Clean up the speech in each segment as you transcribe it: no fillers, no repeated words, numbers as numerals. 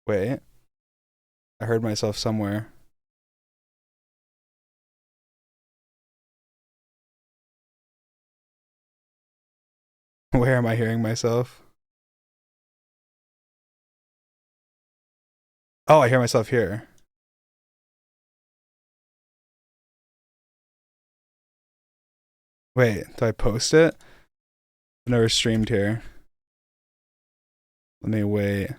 Wait, I heard myself somewhere. Where am I hearing myself? Oh, I hear myself here. Wait, do I post it? I've never streamed here. Let me wait.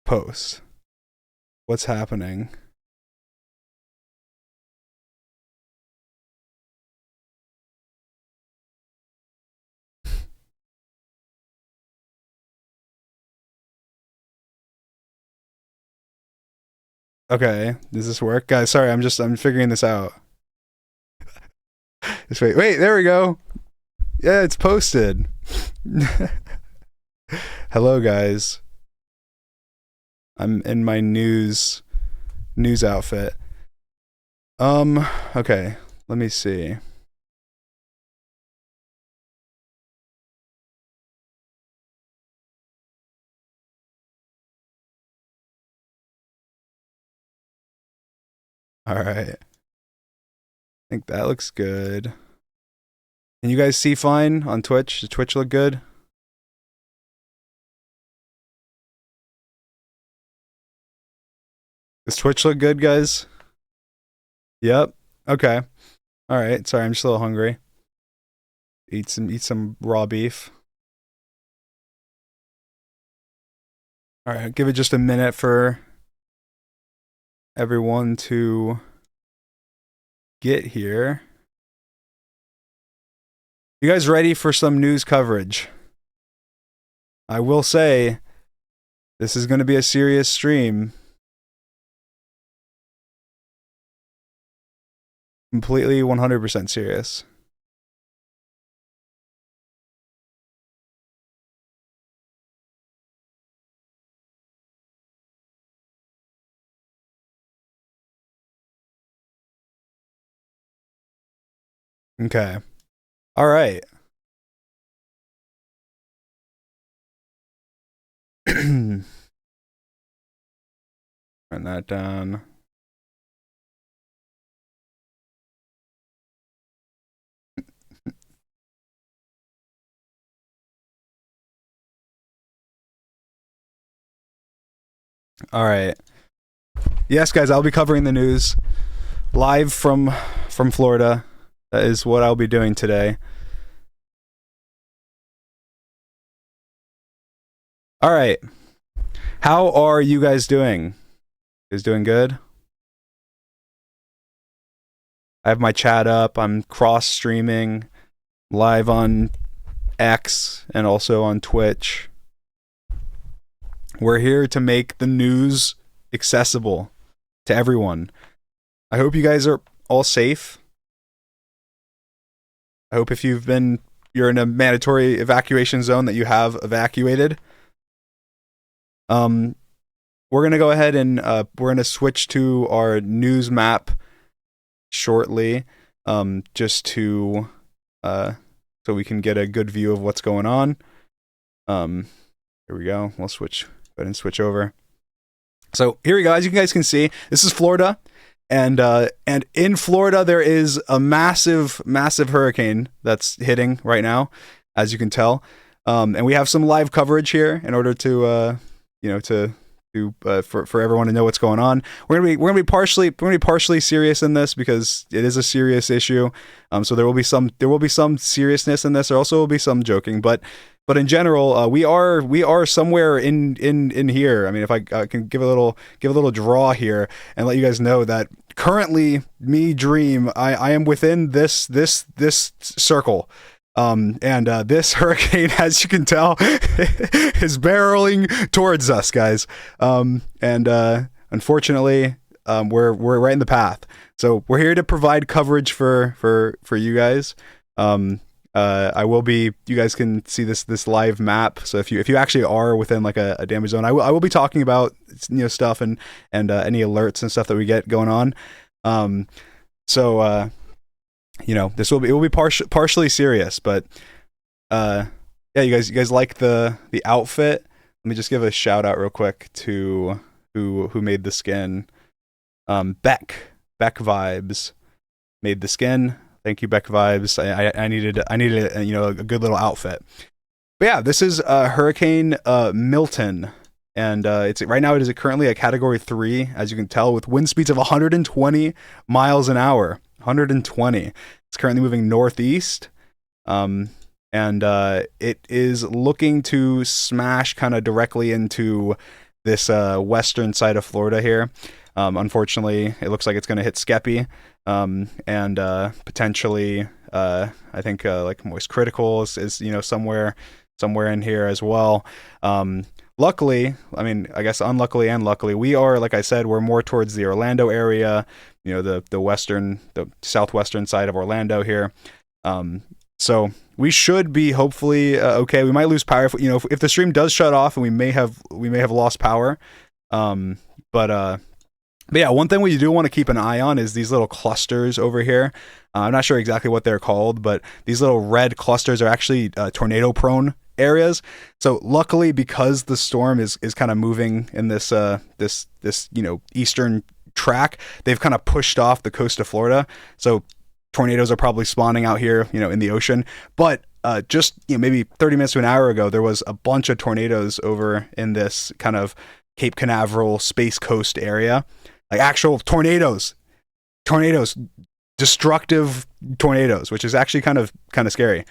Post. What's happening? Okay, does this work? Guys, sorry, I'm figuring this out. Just wait, there we go. Yeah, it's posted. Hello guys. I'm in my news outfit. Okay, let me see. All right. I think that looks good. Can you guys see fine on Twitch? Does Twitch look good? Does Twitch look good, guys? Yep. Okay. All right. Sorry, I'm just a little hungry. Eat some raw beef. All right. Give it just a minute for everyone to get here. You guys ready for some news coverage? I will say this is going to be a serious stream. Completely 100% serious. Okay. All right. Turn that down. All right. Yes, guys, I'll be covering the news live from Florida. That is what I'll be doing today. All right. How are you guys doing? You guys doing good? I have my chat up. I'm cross streaming live on X and also on Twitch. We're here to make the news accessible to everyone. I hope you guys are all safe. I hope if you're in a mandatory evacuation zone that you have evacuated. We're going to go ahead and we're going to switch to our news map shortly, just to so we can get a good view of what's going on. Here we go. We'll go ahead and switch over. So here we go. As you guys can see, this is Florida, and in Florida there is a massive hurricane that's hitting right now, as you can tell. And we have some live coverage here in order to for everyone to know what's going on. We're gonna be partially serious in this because it is a serious issue. So there will be some seriousness in this. There also will be some joking, but in general, we are somewhere in here. I mean, if I can give a little draw here and let you guys know that currently, Dream, I am within this circle. And this hurricane, as you can tell, is barreling towards us, guys. And unfortunately, we're right in the path. So we're here to provide coverage for you guys. I will be. You guys can see this live map. So if you actually are within like a damage zone, I will be talking about stuff and any alerts and stuff that we get going on. This will be partially serious, but Yeah, you guys like the outfit? Let me just give a shout out real quick to who made the skin. Beck Vibes made the skin. Thank you, Beck Vibes. I needed a good little outfit. But yeah, this is Hurricane Milton, and it's right now it is currently a Category 3, as you can tell, with wind speeds of 120 miles an hour. 120. It's currently moving northeast, and it is looking to smash kind of directly into this western side of Florida here. Unfortunately, it looks like it's going to hit Skeppy, and potentially, I think like Moist Critical is somewhere in here as well. Luckily, I mean, I guess unluckily and luckily, we are, like I said, we're more towards the Orlando area, the southwestern side of Orlando here. So we should be hopefully okay. We might lose power if the stream does shut off, and we may have lost power. But yeah, one thing we do want to keep an eye on is these little clusters over here. I'm not sure exactly what they're called, but these little red clusters are actually tornado prone areas. So luckily, because the storm is kind of moving in this eastern track, they've kind of pushed off the coast of Florida. So tornadoes are probably spawning out here, in the ocean. But just maybe 30 minutes to an hour ago, there was a bunch of tornadoes over in this kind of Cape Canaveral Space Coast area. Like actual tornadoes, destructive tornadoes, which is actually kind of scary.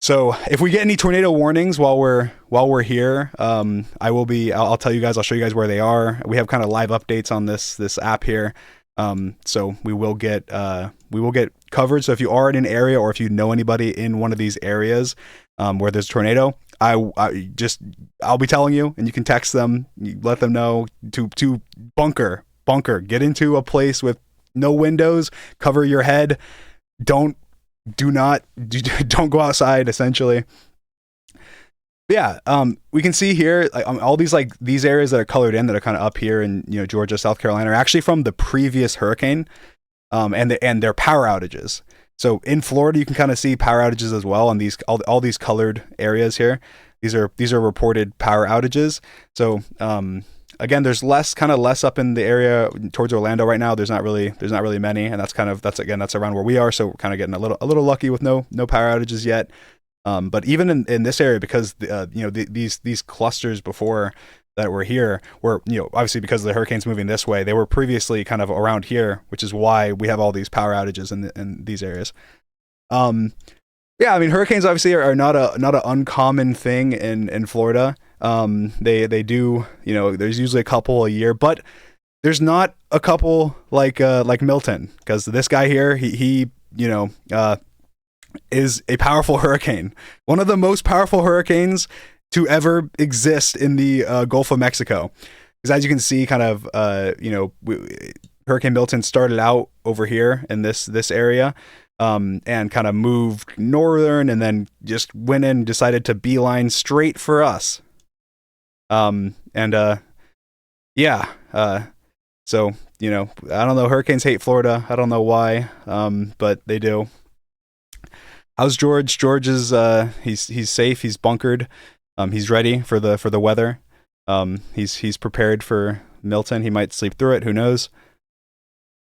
So if we get any tornado warnings while we're here, I'll tell you guys, I'll show you guys where they are. We have kind of live updates on this app here. So we will get coverage. So if you are in an area, or if you know anybody in one of these areas where there's a tornado, I'll be telling you, and you can text them, you let them know to bunker, get into a place with no windows, cover your head, don't go outside, essentially. Yeah, we can see here all these areas that are colored in, that are kind of up here in Georgia, South Carolina, are actually from the previous hurricane, and their power outages. So in Florida, you can kind of see power outages as well on these all these colored areas here. These are reported power outages. So again, there's less up in the area towards Orlando right now. There's not really many, and that's around where we are. So we're kind of getting a little lucky with no power outages yet. But even in this area, because these clusters before that were here were, obviously because the hurricane's moving this way, they were previously kind of around here, which is why we have all these power outages in these areas. Yeah, I mean, hurricanes obviously are not an uncommon thing in Florida. They do, there's usually a couple a year, but there's not a couple like Milton, because this guy here, he is a powerful hurricane, one of the most powerful hurricanes to ever exist in the Gulf of Mexico. Because as you can see, kind of, Hurricane Milton started out over here in this area, and kind of moved northern, and then just went in, decided to beeline straight for us. Yeah. So, I don't know. Hurricanes hate Florida. I don't know why, but they do. How's George? George is he's safe. He's bunkered. He's ready for the weather. He's prepared for Milton. He might sleep through it. Who knows?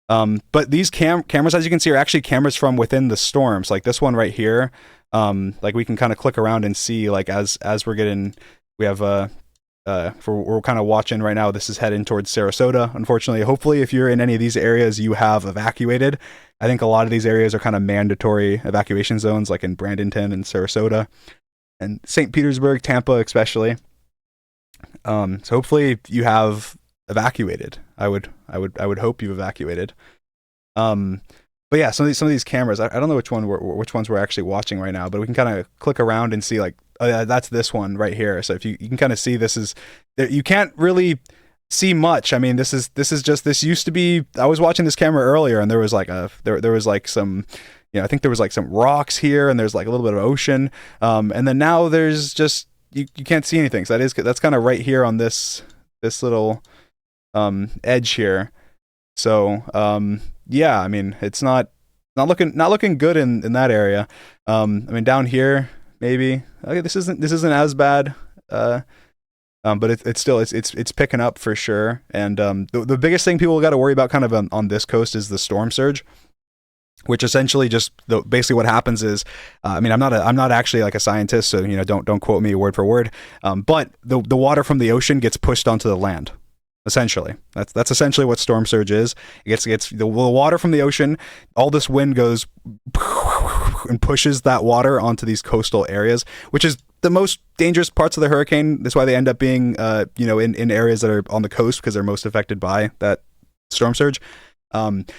But these cameras, as you can see, are actually cameras from within the storms. Like this one right here. Like we can kind of click around and see, like as we're getting, we have we're kind of watching right now. This is heading towards Sarasota. Unfortunately, hopefully, if you're in any of these areas, you have evacuated. I think a lot of these areas are kind of mandatory evacuation zones, like in Bradenton and Sarasota, and St. Petersburg, Tampa, especially. So hopefully you have evacuated. I would hope you've evacuated. But yeah, some of these cameras, I don't know which ones we're actually watching right now, but we can kind of click around and see, like, that's this one right here. So if you can kind of see, you can't really see much. I mean, this used to be, I was watching this camera earlier, and there was like there was like some, I think there was like some rocks here, and there's like a little bit of ocean. And then now there's just, you can't see anything. So that's kind of right here on this little edge here. So yeah, I mean, it's not not looking good in that area. I mean, down here maybe okay, this isn't as bad. But it's still it's picking up for sure. And the biggest thing people got to worry about kind of on this coast is the storm surge, which essentially just basically what happens is, I mean, I'm not actually like a scientist, so don't quote me word for word. But the water from the ocean gets pushed onto the land. Essentially, that's essentially what storm surge is. It gets the water from the ocean. All this wind goes and pushes that water onto these coastal areas, which is the most dangerous parts of the hurricane. That's why they end up being, in areas that are on the coast because they're most affected by that storm surge. And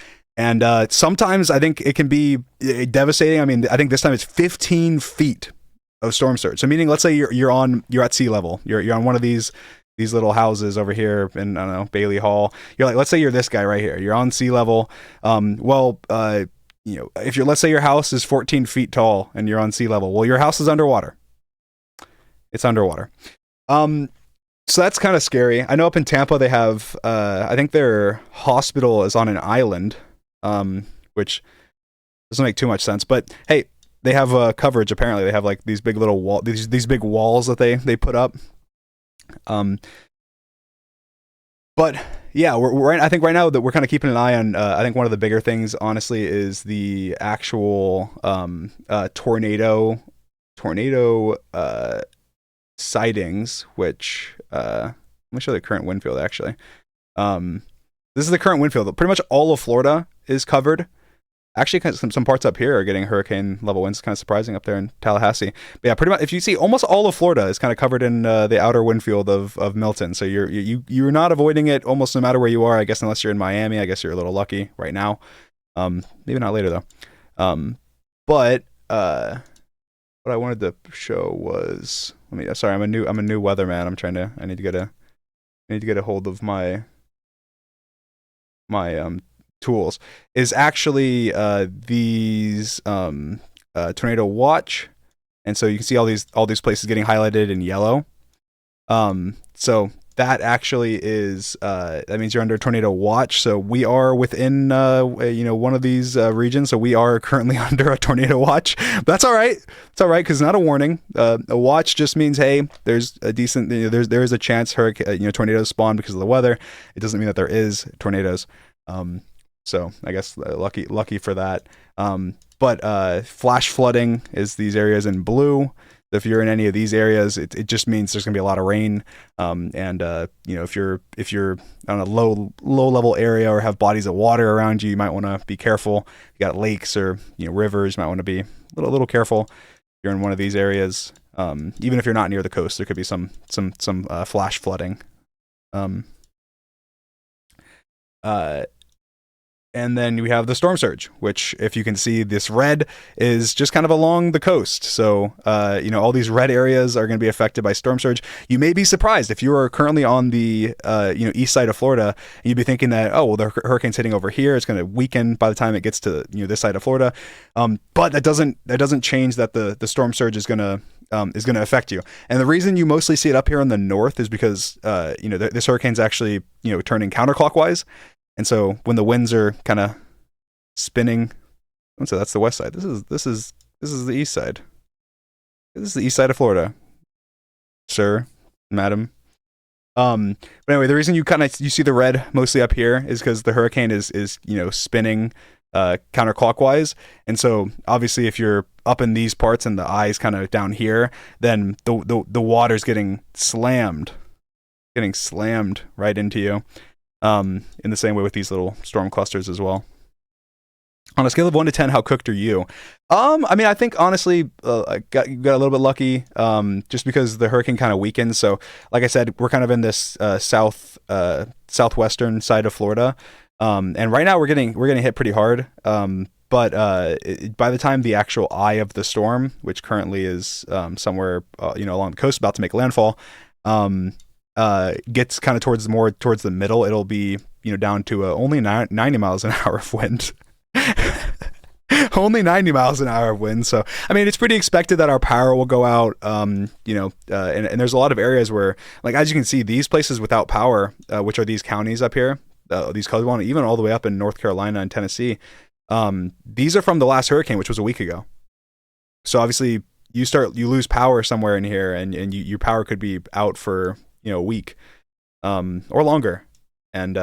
sometimes I think it can be devastating. I mean, I think this time it's 15 feet of storm surge. So meaning, let's say you're at sea level. You're on one of these little houses over here in, I don't know, Bailey Hall. You're like, let's say you're this guy right here. You're on sea level. If let's say your house is 14 feet tall and you're on sea level, well, your house is underwater. It's underwater. So that's kind of scary. I know up in Tampa they have, I think their hospital is on an island, which doesn't make too much sense. But hey, they have coverage. Apparently, they have like these big little these big walls that they put up. But yeah, I think right now that we're kind of keeping an eye on. I think one of the bigger things, honestly, is the actual tornado sightings. Which let me show the current wind field. Actually, this is the current wind field. Pretty much all of Florida is covered. Actually, some parts up here are getting hurricane level winds. Kind of surprising up there in Tallahassee. But yeah, pretty much if you see, almost all of Florida is kind of covered in the outer wind field of Milton. So you're not avoiding it almost no matter where you are. I guess unless you're in Miami, I guess you're a little lucky right now. Maybe not later though. But what I wanted to show was, sorry, I'm a new weatherman. I need to get a hold of my tools, is actually these tornado watch, and so you can see all these places getting highlighted in yellow. So that actually is that means you're under tornado watch. So we are within one of these regions. So we are currently under a tornado watch. That's all right. It's all right because it's not a warning. A watch just means, hey, there's a decent there is a chance tornadoes spawn because of the weather. It doesn't mean that there is tornadoes. So I guess lucky for that. But flash flooding is these areas in blue. If you're in any of these areas, it just means there's gonna be a lot of rain. If you're on a low level area or have bodies of water around you, you might want to be careful. You got lakes or rivers, you might want to be a little careful. If you're in one of these areas, even if you're not near the coast, there could be some flash flooding. And then we have the storm surge, which, if you can see, this red is just kind of along the coast. So, all these red areas are going to be affected by storm surge. You may be surprised if you are currently on the, east side of Florida, and you'd be thinking that, oh, well, the hurricane's hitting over here. It's going to weaken by the time it gets to, this side of Florida. But that doesn't change that the storm surge is going to affect you. And the reason you mostly see it up here in the north is because, this hurricane's actually, turning counterclockwise. And so when the winds are kind of spinning, so that's the west side. This is the east side. This is the east side of Florida, sir, madam. But anyway, the reason you see the red mostly up here is because the hurricane is spinning counterclockwise. And so obviously if you're up in these parts and the eye's kind of down here, then the water's getting slammed right into you. In the same way with these little storm clusters as well. On a scale of 1 to 10, how cooked are you? I think honestly, I got a little bit lucky, just because the hurricane kind of weakened. So, like I said, we're kind of in this southwestern side of Florida, and right now we're getting hit pretty hard. But by the time the actual eye of the storm, which currently is somewhere along the coast, about to make landfall, gets kind of towards the middle, it'll be down to only 90 miles an hour of wind. Only 90 miles an hour of wind. So it's pretty expected that our power will go out. And there's a lot of areas where, like, as you can see, these places without power, which are these counties up here, these colored ones, even all the way up in North Carolina and Tennessee, These are from the last hurricane, which was a week ago. So obviously you lose power somewhere in here, and your power could be out for a week, or longer, and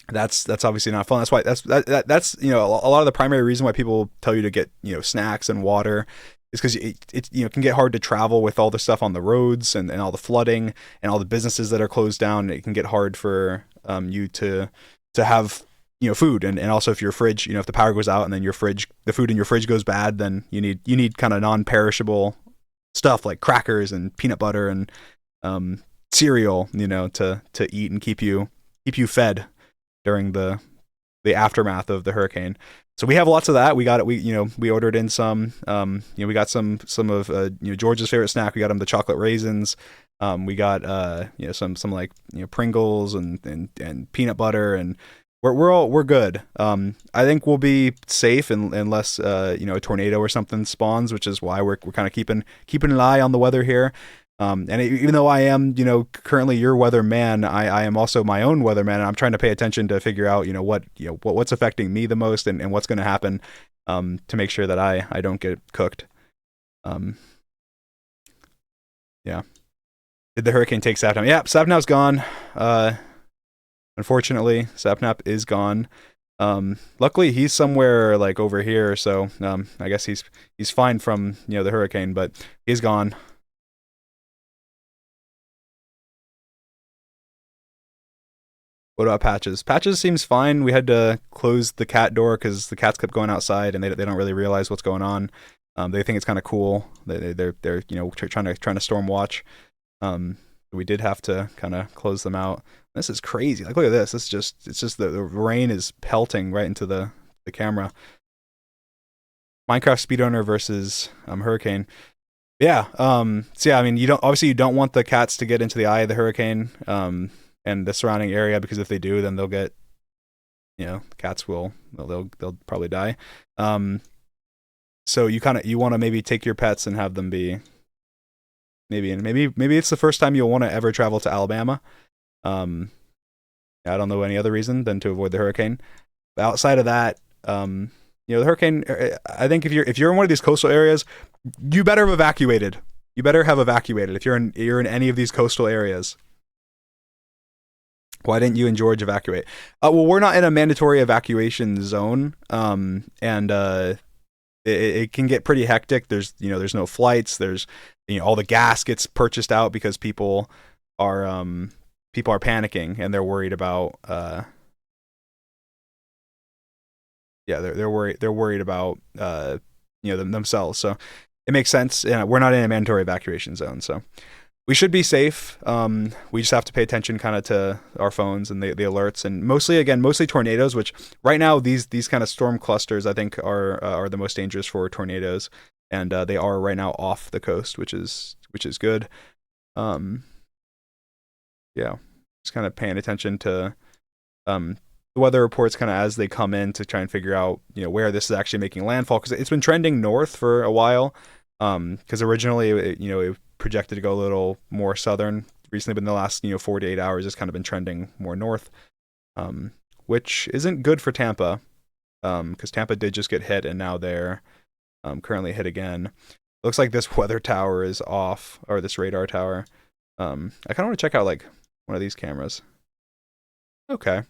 that's obviously not fun. That's why that's a lot of the primary reason why people tell you to get snacks and water is because it can get hard to travel with all the stuff on the roads, and all the flooding and all the businesses that are closed down. It can get hard for you to have food, and also if your fridge, if the power goes out and then the food in your fridge goes bad, then you need kind of non-perishable stuff like crackers and peanut butter and cereal, to eat and keep you fed during the aftermath of the hurricane. So we have lots of that. We got it. We ordered in some. We got some of George's favorite snack. We got him the chocolate raisins. We got some like Pringles and peanut butter, and we're good. I think we'll be safe unless a tornado or something spawns, which is why we're kind of keeping an eye on the weather here. And even though I am, currently your weatherman, I am also my own weatherman, and I'm trying to pay attention to figure out, what's affecting me the most, and what's going to happen, to make sure that I don't get cooked. Yeah. Did the hurricane take Sapnap? Yeah, Sapnap's gone. Unfortunately, Sapnap is gone. Luckily he's somewhere like over here, so I guess he's fine from the hurricane, but he's gone. What about Patches? Patches seems fine. We had to close the cat door because the cats kept going outside, and they don't really realize what's going on. They think it's kind of cool. They're trying to storm watch. We did have to kind of close them out. This is crazy. Like, look at this. It's just the rain is pelting right into the camera. Minecraft speedrunner versus hurricane. Yeah. So yeah, I mean, you don't want the cats to get into the eye of the hurricane. And the surrounding area, because if they do, then they'll get, cats will, they'll probably die. So you want to maybe take your pets and have them be maybe it's the first time you'll want to ever travel to Alabama. I don't know any other reason than to avoid the hurricane. But outside of that, the hurricane, I think if you're in one of these coastal areas, you better have evacuated. You better have evacuated if you're in any of these coastal areas. Why didn't you and George evacuate? Well, we're not in a mandatory evacuation zone, and it can get pretty hectic. There's no flights. There's all the gas gets purchased out because people are panicking, and they're worried about they're worried about themselves. So it makes sense. We're not in a mandatory evacuation zone, so we should be safe. We just have to pay attention kind of to our phones and the alerts, and mostly tornadoes, which right now these kind of storm clusters I think are the most dangerous for tornadoes, and they are right now off the coast, which is good. Yeah, just kind of paying attention to the weather reports kind of as they come in to try and figure out where this is actually making landfall, because it's been trending north for a while. Because originally it projected to go a little more southern recently, but in the last 4 to 8 hours it's kind of been trending more north, which isn't good for Tampa, because Tampa did just get hit, and now they're currently hit again. Looks like this weather tower is off, or this radar tower. I kind of want to check out like one of these cameras. Okay,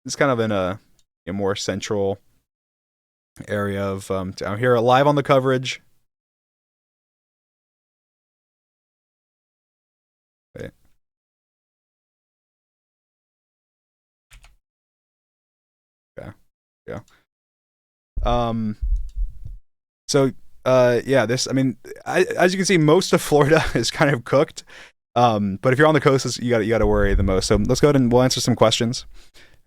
it's kind of in a more central area of I'm here live on the coverage. Wait. Okay. Yeah. So yeah, this, I mean, as you can see, most of Florida is kind of cooked. But if you're on the coast, you got to worry the most. So let's go ahead and we'll answer some questions.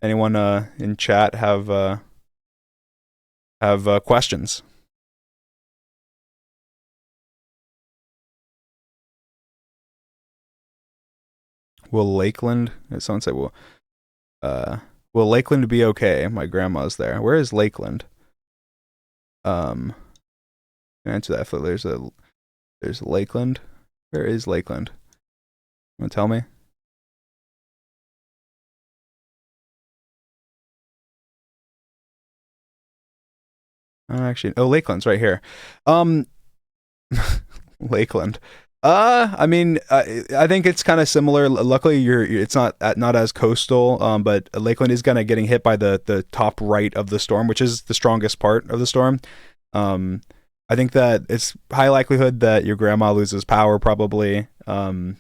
Anyone in chat have questions? Will Lakeland? Someone said, will Lakeland be okay? My grandma's there. Where is Lakeland? Answer that. There's Lakeland. Where is Lakeland? You want to tell me? Actually, oh, Lakeland's right here. Um, Lakeland. I mean, I think it's kind of similar. Luckily, it's not as coastal. But Lakeland is kind of getting hit by the top right of the storm, which is the strongest part of the storm. Um, I think that it's high likelihood that your grandma loses power probably, and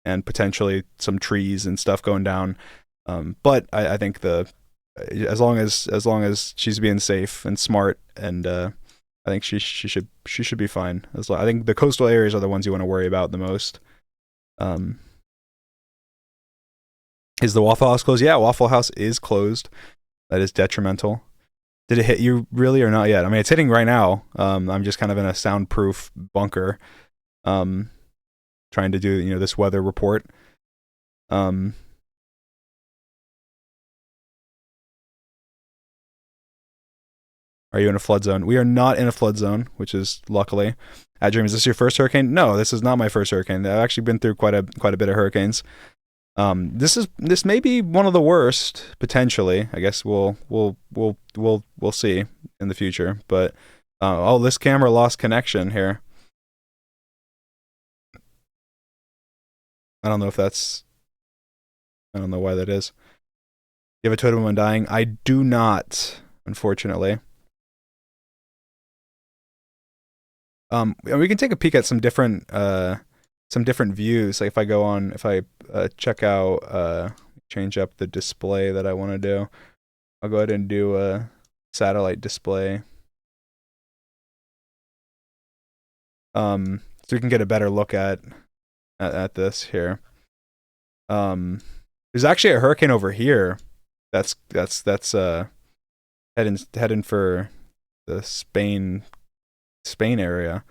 potentially some trees and stuff going down. But I think the as long as she's being safe and smart, and I think she should be fine. I think the coastal areas are the ones you want to worry about the most. Um, is the Waffle House closed? Yeah, Waffle House is closed. That is detrimental. Did it hit you really or not yet? I mean, it's hitting right now. I'm just kind of in a soundproof bunker, um, trying to do this weather report. Um, Are you in a flood zone? We are not in a flood zone, which is luckily. Dream, is this your first hurricane? No, this is not my first hurricane. I've actually been through quite a bit of hurricanes. This may be one of the worst potentially. I guess we'll see in the future. But oh, this camera lost connection here. I don't know if that's. I don't know why that is. You have a totem on dying? I do not, unfortunately. And we can take a peek at some different views. Like if I check out, change up the display that I want to do. I'll go ahead and do a satellite display. So we can get a better look at this here. There's actually a hurricane over here. That's heading for the Spain area.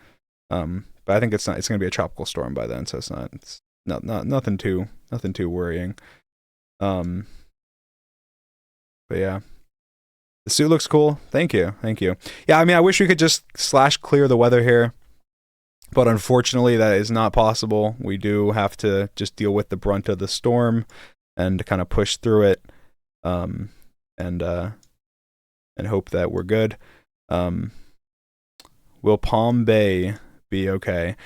But I think it's going to be a tropical storm by then, so it's not nothing too worrying. But yeah, the suit looks cool. Thank you. Yeah, I mean, I wish we could just /clear the weather here, but unfortunately that is not possible. We do have to just deal with the brunt of the storm and kind of push through it, and hope that we're good. Will Palm Bay be okay?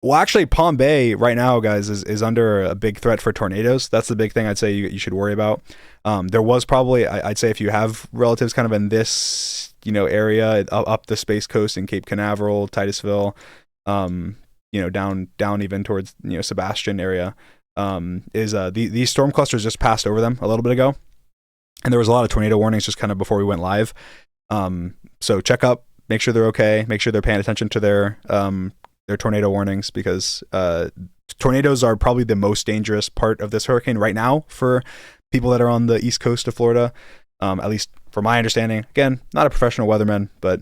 Well, actually, Palm Bay right now, guys, is under a big threat for tornadoes. That's the big thing I'd say you should worry about. There was probably, I'd say, if you have relatives kind of in this area up the Space Coast in Cape Canaveral, Titusville, down even towards Sebastian area, these storm clusters just passed over them a little bit ago, and there was a lot of tornado warnings just kind of before we went live. So check up. Make sure they're okay. Make sure they're paying attention to their tornado warnings, because tornadoes are probably the most dangerous part of this hurricane right now for people that are on the east coast of Florida. At least from my understanding. Again, not a professional weatherman, but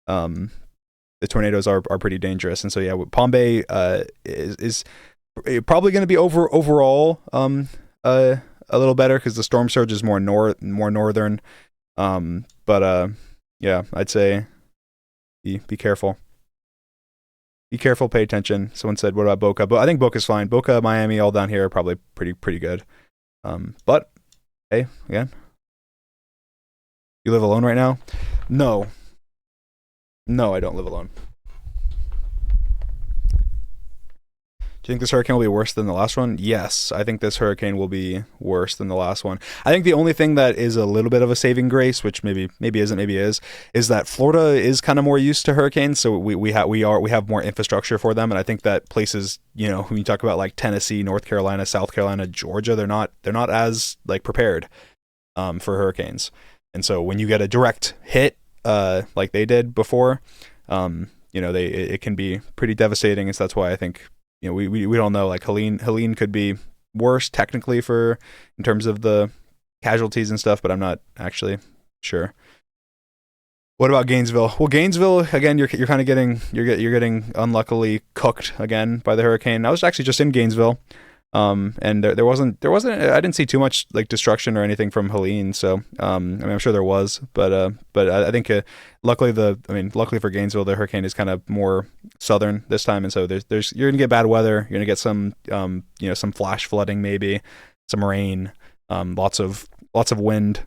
the tornadoes are pretty dangerous. And so yeah, Palm Bay is probably going to be overall a little better because the storm surge is more northern. But yeah, I'd say be careful. Be careful, pay attention. Someone said, what about Boca? But I think Boca's fine. Boca, Miami, all down here are probably pretty good. But hey, again, you live alone right now? No, I don't live alone. Do you think this hurricane will be worse than the last one? Yes, I think this hurricane will be worse than the last one. I think the only thing that is a little bit of a saving grace, which maybe isn't, maybe is that Florida is kind of more used to hurricanes, so we have more infrastructure for them, and I think that places, when you talk about like Tennessee, North Carolina, South Carolina, Georgia, they're not as like prepared for hurricanes, and so when you get a direct hit like they did before, it can be pretty devastating, and so that's why I think. We don't know. Like Helene could be worse technically in terms of the casualties and stuff, but I'm not actually sure. What about Gainesville? Well, Gainesville again, you're kind of getting unluckily cooked again by the hurricane. I was actually just in Gainesville, and there wasn't I didn't see too much like destruction or anything from Helene. So I mean, I'm sure there was, but I think luckily for Gainesville, the hurricane is kind of more southern this time, and so there's you're gonna get bad weather. You're gonna get some some flash flooding, maybe some rain, lots of wind.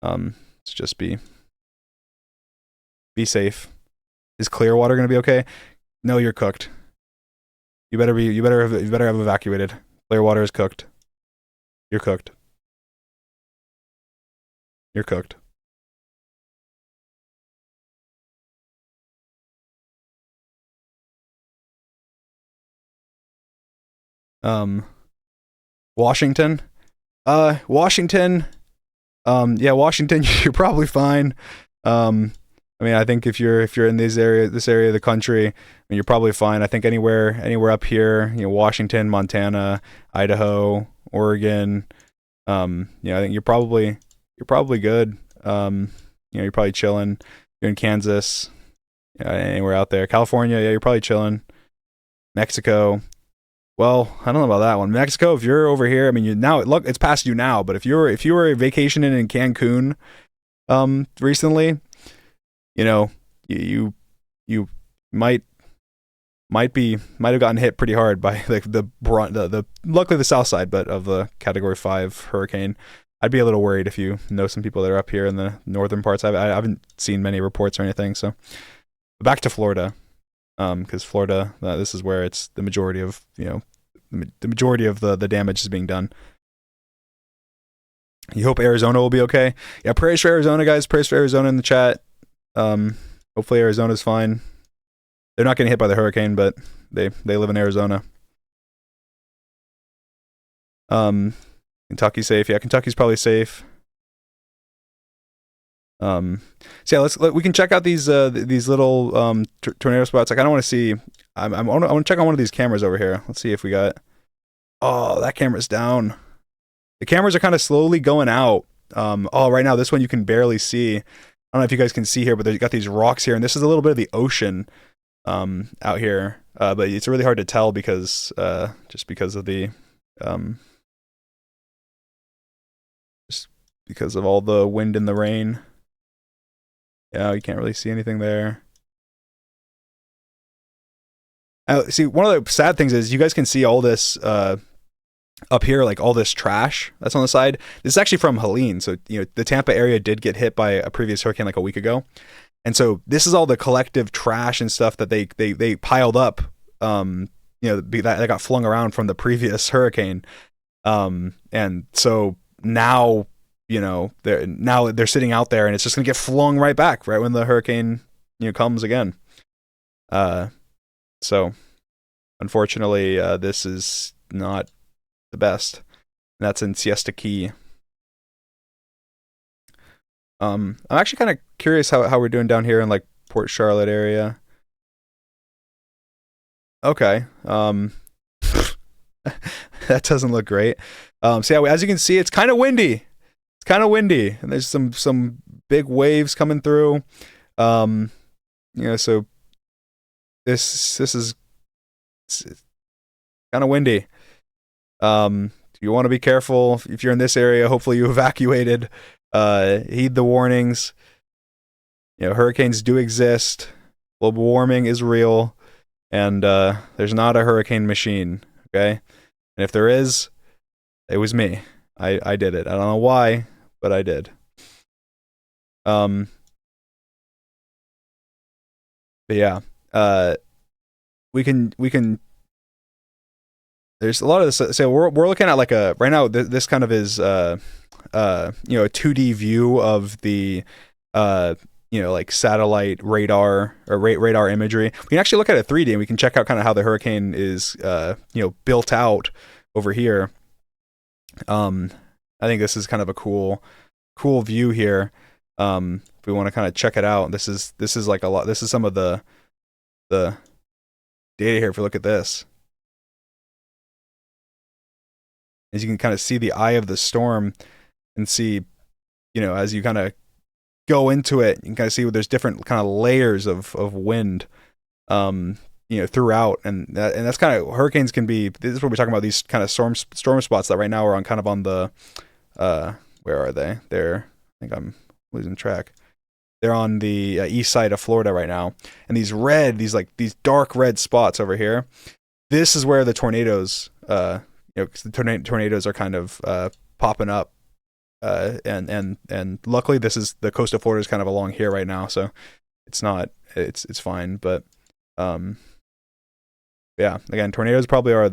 So just be Be safe. Is Clearwater gonna be okay? No, you're cooked. You better have evacuated. Clearwater is cooked. You're cooked. You're cooked. Washington. Washington. Yeah, Washington. You're probably fine. I mean, I think if you're in this area of the country, I mean, you're probably fine. I think anywhere up here, Washington, Montana, Idaho, Oregon, I think you're probably good. You're probably chilling. You're in Kansas, anywhere out there. California, yeah, you're probably chilling. Mexico. Well, I don't know about that one. Mexico, if you're over here, I mean, it's past you now, but if you were vacationing in Cancun recently, you might have gotten hit pretty hard by like the luckily the south side, but of the Category 5 hurricane. I'd be a little worried if you know some people that are up here in the northern parts. I haven't seen many reports or anything. So back to Florida, because Florida, this is where it's the majority of the majority of the damage is being done. You hope Arizona will be okay. Yeah, prayers for Arizona, guys. Prayers for Arizona in the chat. Hopefully Arizona's fine. They're not getting hit by the hurricane, but they live in Arizona. Kentucky's safe. Yeah, Kentucky's probably safe. So yeah, we can check out these little tornado spots. Like I don't want to see. I want to check on one of these cameras over here. Let's see if we got. Oh, that camera's down. The cameras are kind of slowly going out. Right now this one you can barely see. I don't know if you guys can see here, but they've got these rocks here, and this is a little bit of the ocean out here. But it's really hard to tell because just because of the just because of all the wind and the rain. Yeah, you can't really see anything there. See, one of the sad things is you guys can see all this up here, like all this trash that's on the side. This is actually from Helene. So, the Tampa area did get hit by a previous hurricane like a week ago. And so this is all the collective trash and stuff that they piled up, that got flung around from the previous hurricane. And so now, they're sitting out there and it's just going to get flung right back right when the hurricane, comes again. So unfortunately, this is not the best. And that's in Siesta Key. I'm actually kind of curious how we're doing down here in like Port Charlotte area. Okay. That doesn't look great. So yeah, as you can see, it's kind of windy. And there's some big waves coming through. So this is kind of windy. You want to be careful if you're in this area. Hopefully you evacuated. Heed the warnings. Hurricanes do exist. Global warming is real, and there's not a hurricane machine. Okay, and if there is, it was me. I did it. I don't know why, but I did. But yeah, we can. There's a lot of this. So we're looking at like right now. This kind of is a 2D view of the like satellite radar or radar imagery. We can actually look at it 3D and we can check out kind of how the hurricane is built out over here. I think this is kind of a cool view here. If we want to kind of check it out, this is like a lot. This is some of the data here. If we look at this, as you can kind of see the eye of the storm and see, as you kind of go into it, you can kind of see there's different kind of layers of wind, throughout. And that's kind of, hurricanes can be, this is what we're talking about, these kind of storm spots that right now are on kind of on the, where are they? I think I'm losing track. They're on the east side of Florida right now. And these dark red spots over here, this is where the tornadoes, because the tornadoes are kind of popping up, and luckily this is the coast of Florida is kind of along here right now, so it's not, it's fine. But yeah, again, tornadoes probably are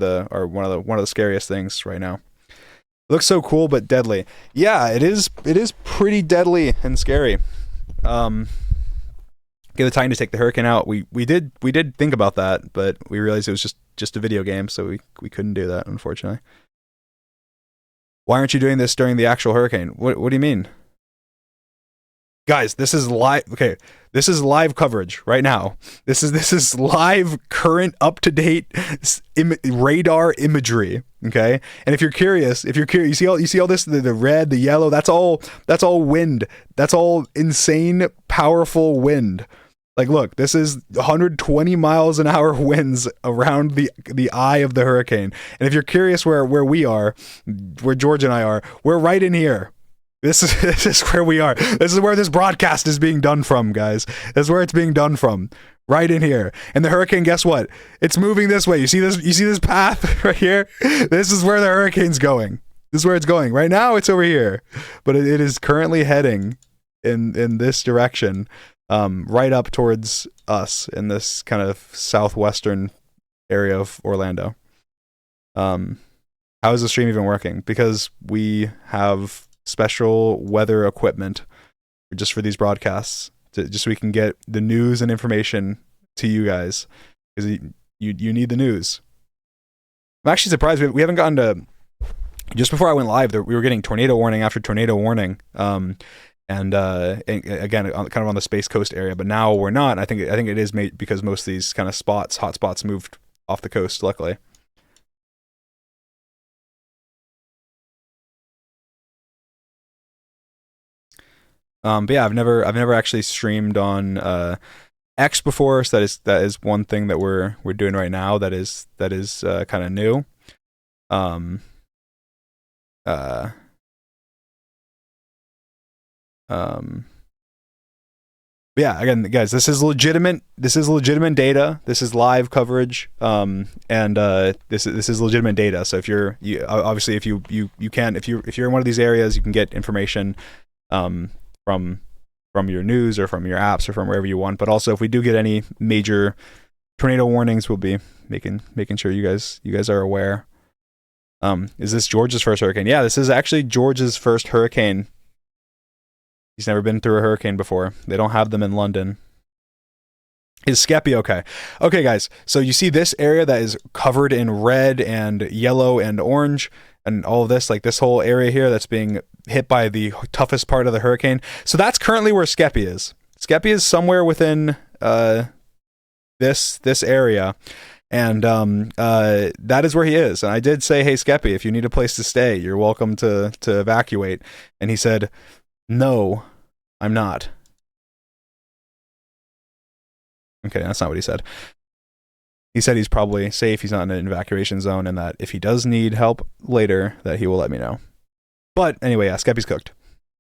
one of the scariest things right now. It looks so cool but deadly. Yeah, it is pretty deadly and scary. Get the Titan to take the hurricane out. We did think about that, but we realized it was just a video game, so we couldn't do that, unfortunately. Why aren't you doing this during the actual hurricane? What do you mean? Guys, this is live. Okay, this is live coverage right now. This is live, current, up to date radar imagery. Okay, and if you're curious, you see all this, the red, the yellow. That's all wind. That's all insane, powerful wind. Like, look, this is 120 miles an hour winds around the eye of the hurricane. And if you're curious where we are, where George and I are, we're right in here. This is where we are. This is where this broadcast is being done from, guys. This is where it's being done from. Right in here. And the hurricane, guess what? It's moving this way. You see this path right here? This is where the hurricane's going. This is where it's going. Right now it's over here. But it is currently heading in this direction. Right up towards us in this kind of southwestern area of Orlando. How is the stream even working? Because we have special weather equipment just for these broadcasts, just so we can get the news and information to you guys, because you need the news. I'm actually surprised we haven't gotten to. Just before I went live, we were getting tornado warning after tornado warning. And again, kind of on the Space Coast area, but now we're not. I think it is made because most of these kind of hot spots moved off the coast, luckily. But yeah, I've never actually streamed on X before, so that is one thing that we're doing right now. That is kind of new. But yeah, again, guys, this is legitimate data. This is live coverage. And this is legitimate data. So if you're obviously if you're in one of these areas, you can get information from your news or from your apps or from wherever you want. But also, if we do get any major tornado warnings, we'll be making sure you guys are aware. Is this George's first hurricane? Yeah, this is actually George's first hurricane. He's never been through a hurricane before. They don't have them in London. Is Skeppy okay? Okay, guys. So you see this area that is covered in red and yellow and orange and all of this, like this whole area here that's being hit by the toughest part of the hurricane. So that's currently where Skeppy is. Skeppy is somewhere within this area. And that is where he is. And I did say, hey, Skeppy, if you need a place to stay, you're welcome to evacuate. And he said, no, I'm not. Okay, that's not what he said. He said he's probably safe, he's not in an evacuation zone, and that if he does need help later, that he will let me know. But anyway, yeah, Skeppy's cooked.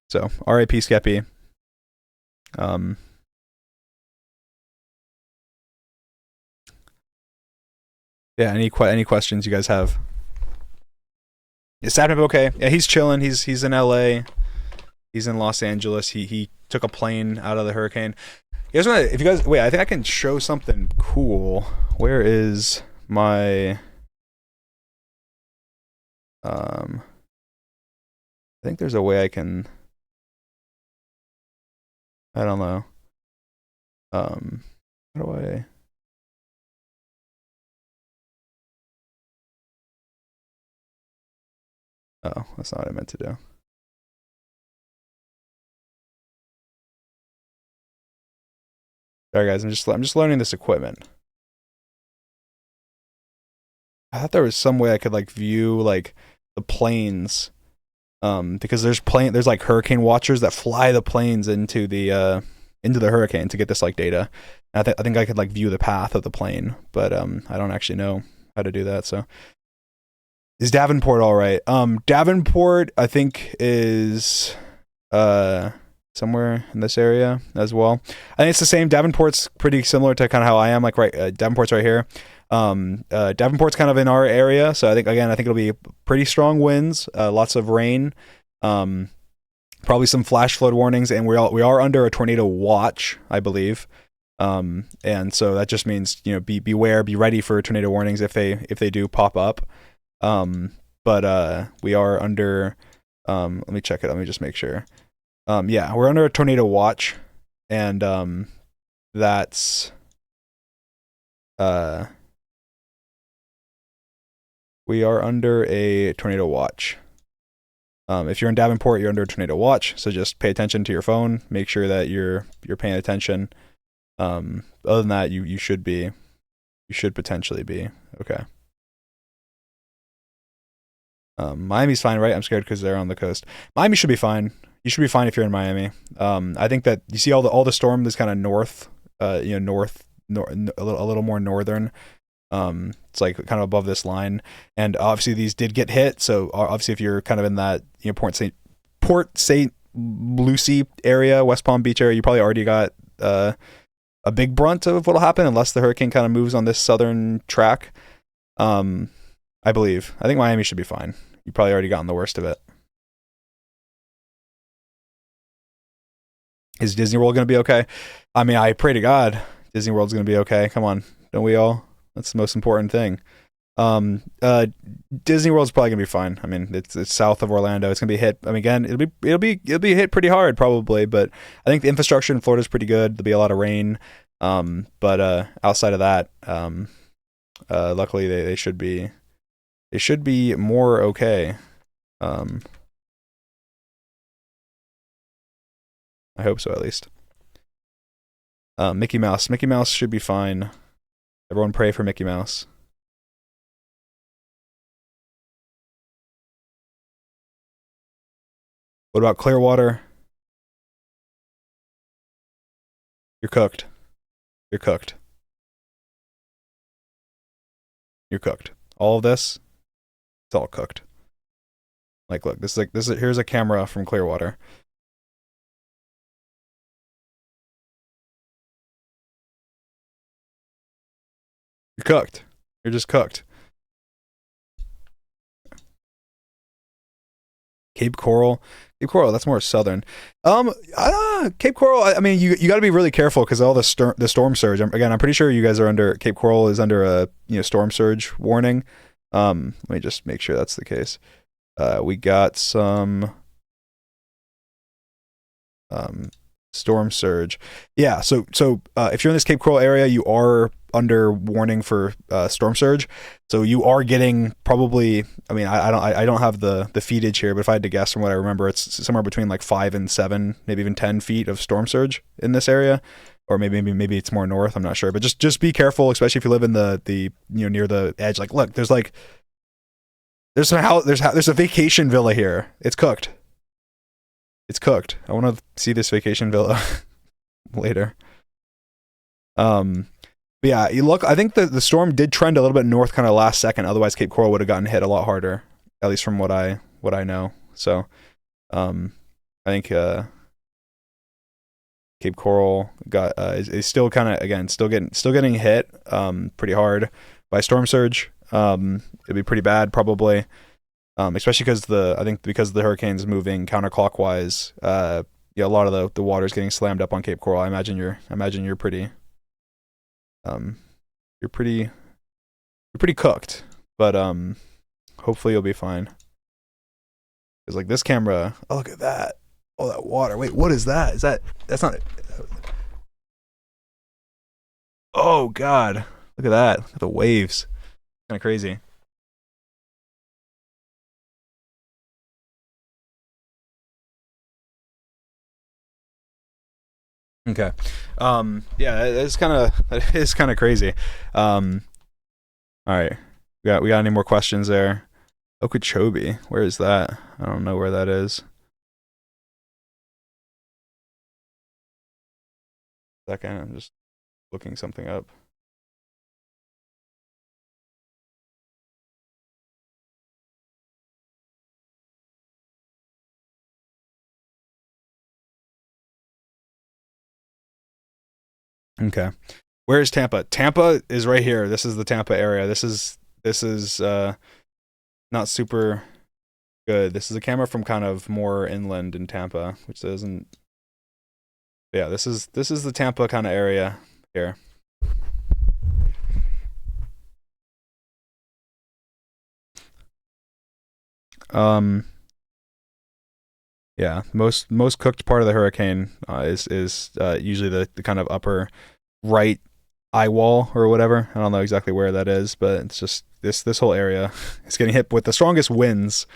So, R.I.P. Skeppy. Yeah, any questions you guys have? Is Sapnip okay? Yeah, he's chilling. He's in LA. He's in Los Angeles. He took a plane out of the hurricane. You guys wanna, if you guys wait, I think I can show something cool. Where is my I think there's a way I can, I don't know. How do I Oh, that's not what I meant to do. Sorry guys, I'm just learning this equipment. I thought there was some way I could like view like the planes, because there's like hurricane watchers that fly the planes into the hurricane to get this like data. And I think I could like view the path of the plane, but I don't actually know how to do that. So is Davenport all right? Davenport I think is somewhere in this area as well. I think it's the same. Davenport's pretty similar to kind of how I am. Like Davenport's right here. Davenport's kind of in our area, so I think it'll be pretty strong winds, lots of rain, probably some flash flood warnings, and we are under a tornado watch, I believe. And so that just means, you know, beware, be ready for tornado warnings if they do pop up. But we are under, let me check it. Let me just make sure. Yeah, we're under a tornado watch, and that's we are under a tornado watch. If you're in Davenport, you're under a tornado watch, so just pay attention to your phone. Make sure that you're paying attention. Other than that, you should potentially be okay. Miami's fine, right? I'm scared because they're on the coast. Miami should be fine. You should be fine if you're in Miami. I think that you see all the storm that's kind of north, north, a little more northern. It's like kind of above this line, and obviously these did get hit. So obviously, if you're kind of in that, you know, Port St. Lucie area, West Palm Beach area, you probably already got a big brunt of what'll happen unless the hurricane kind of moves on this southern track. I believe. I think Miami should be fine. You probably already gotten the worst of it. Is Disney World going to be okay? I mean, I pray to God Disney World's going to be okay. Come on, don't we all? That's the most important thing. Disney World's probably gonna be fine. I mean, it's south of Orlando. It's gonna be hit. I mean, again, it'll be hit pretty hard probably, but I think the infrastructure in Florida is pretty good. There'll be a lot of rain. But outside of that, luckily they should be more okay. I hope so, at least. Mickey Mouse should be fine. Everyone pray for Mickey Mouse. What about Clearwater? You're cooked. You're cooked. You're cooked. All of this, it's all cooked. Like, look, here's a camera from Clearwater. You're cooked. You're just cooked. Cape Coral, that's more southern. Cape Coral, I mean, you got to be really careful because all the storm surge. Again, I'm pretty sure you guys are under, Cape Coral is under a, you know, storm surge warning. Let me just make sure that's the case. We got some storm surge. Yeah, so if you're in this Cape Coral area, you are under warning for storm surge. So you are getting probably, I mean, I don't have the feetage here, but if I had to guess from what I remember, it's somewhere between like 5 and 7, maybe even 10 feet of storm surge in this area. Or maybe it's more north, I'm not sure. But just be careful, especially if you live in the you know, near the edge. Like, look, there's a vacation villa here. It's cooked. It's cooked. I want to see this vacation villa later. But yeah, you look. I think the storm did trend a little bit north, kind of last second. Otherwise, Cape Coral would have gotten hit a lot harder, at least from what I know. So, I think Cape Coral got is still kind of, again, still getting hit pretty hard by storm surge. It'd be pretty bad probably. Especially because because the hurricane's moving counterclockwise, yeah, a lot of the water's getting slammed up on Cape Coral. I imagine you're pretty, you're pretty cooked, but hopefully you'll be fine. Because like this camera, oh, look at that, oh, that water. Wait, what is that? That's not it. Oh God, look at that. Look at the waves. Kind of crazy. Okay. Yeah, that is kind of crazy. All right. We got any more questions there? Okeechobee. Where is that? I don't know where that is. Second, I'm just looking something up. Okay. Where is Tampa? Tampa is right here. This is the Tampa area. This is not super good. This is a camera from kind of more inland in Tampa, which doesn't. Yeah, this is the Tampa kind of area. here. Um, yeah, most cooked part of the hurricane is usually the kind of upper right eye wall or whatever. I don't know exactly where that is, but it's just this whole area is getting hit with the strongest winds.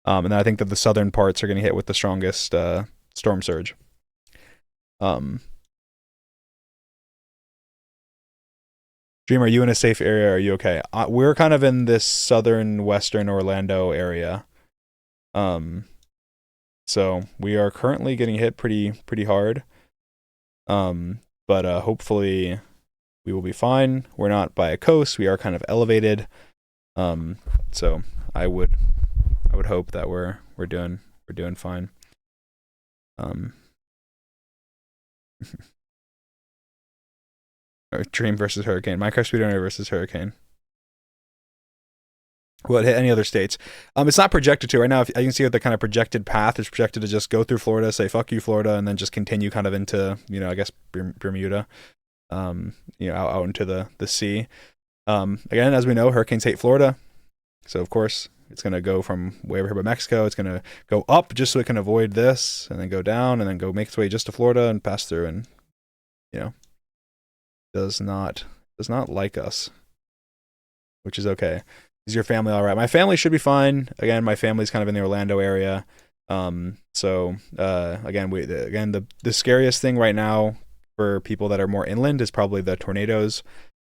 And then I think that the southern parts are getting hit with the strongest storm surge. Dream, are you in a safe area? Are you okay? We're kind of in this southern western Orlando area. Um, so we are currently getting hit pretty hard. But hopefully we will be fine. We're not by a coast. We are kind of elevated. So I would hope that we're doing fine. Dream versus Hurricane. Minecraft Speedrunner versus Hurricane. Will it hit any other states? It's not projected to right now. If you can see what the kind of projected path is projected to just go through Florida, say fuck you Florida, and then just continue kind of into I guess Bermuda, out into the sea. Again, as we know, hurricanes hate Florida, so of course it's gonna go from way over here by Mexico. It's gonna go up just so it can avoid this, and then go down, and then go make its way just to Florida and pass through, and does not like us, which is okay. Is your family all right? My family should be fine. Again, my family's kind of in the Orlando area. So again, the scariest thing right now for people that are more inland is probably the tornadoes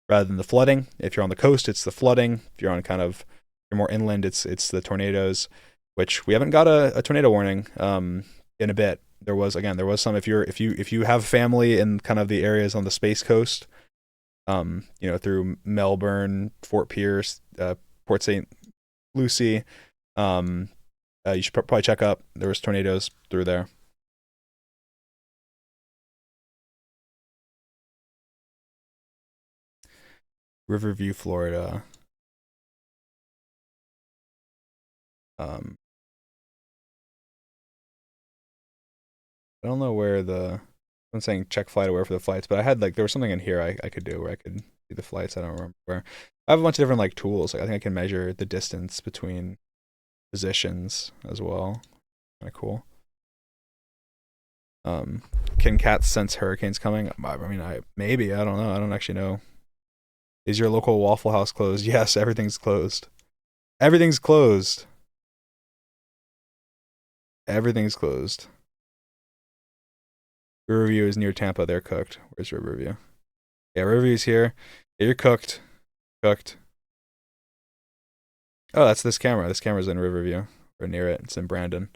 rather than the flooding. If you're on the coast, it's the flooding. If you're on you're more inland, it's the tornadoes, which we haven't got a tornado warning in a bit. There was some if you have family in kind of the areas on the Space Coast, through Melbourne, Fort Pierce, Port St. Lucie, you should probably check up. There was tornadoes through there. Riverview, Florida. I don't know where I'm saying check flight aware for the flights, but I had there was something in here I could do where I could see the flights. I don't remember where. I have a bunch of different tools. I think I can measure the distance between positions as well. Kind of cool. Can cats sense hurricanes coming? I mean, maybe. I don't know. I don't actually know. Is your local Waffle House closed? Yes, everything's closed. Everything's closed. Everything's closed. Riverview is near Tampa. They're cooked. Where's Riverview? Yeah, Riverview's here. Yeah, you're cooked. Cooked. Oh, that's this camera. This camera's in Riverview. Or near it. It's in Brandon.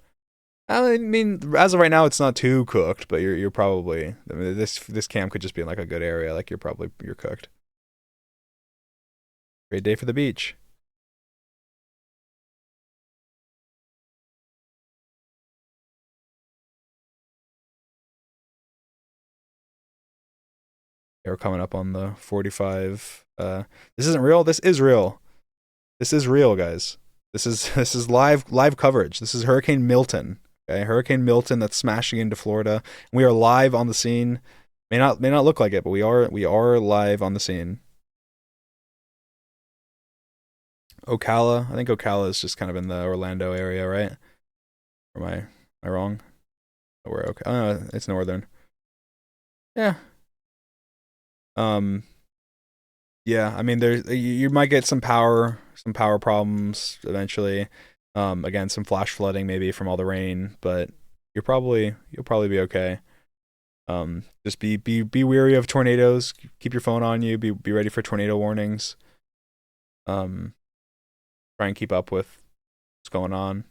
I mean, as of right now, it's not too cooked, but you're probably. I mean, this cam could just be in a good area. You're cooked. Great day for the beach. We're coming up on the 45. This isn't real. This is real. This is real, guys. This is live coverage. This is Hurricane Milton. Okay, Hurricane Milton that's smashing into Florida. We are live on the scene. May not look like it, but we are live on the scene. Ocala. I think Ocala is just kind of in the Orlando area, right? Or am I wrong? Where it's northern. Yeah. Yeah, I mean you might get some power problems eventually. Again, some flash flooding maybe from all the rain, but you'll probably be okay. Just be wary of tornadoes. Keep your phone on you. Be ready for tornado warnings. Try and keep up with what's going on.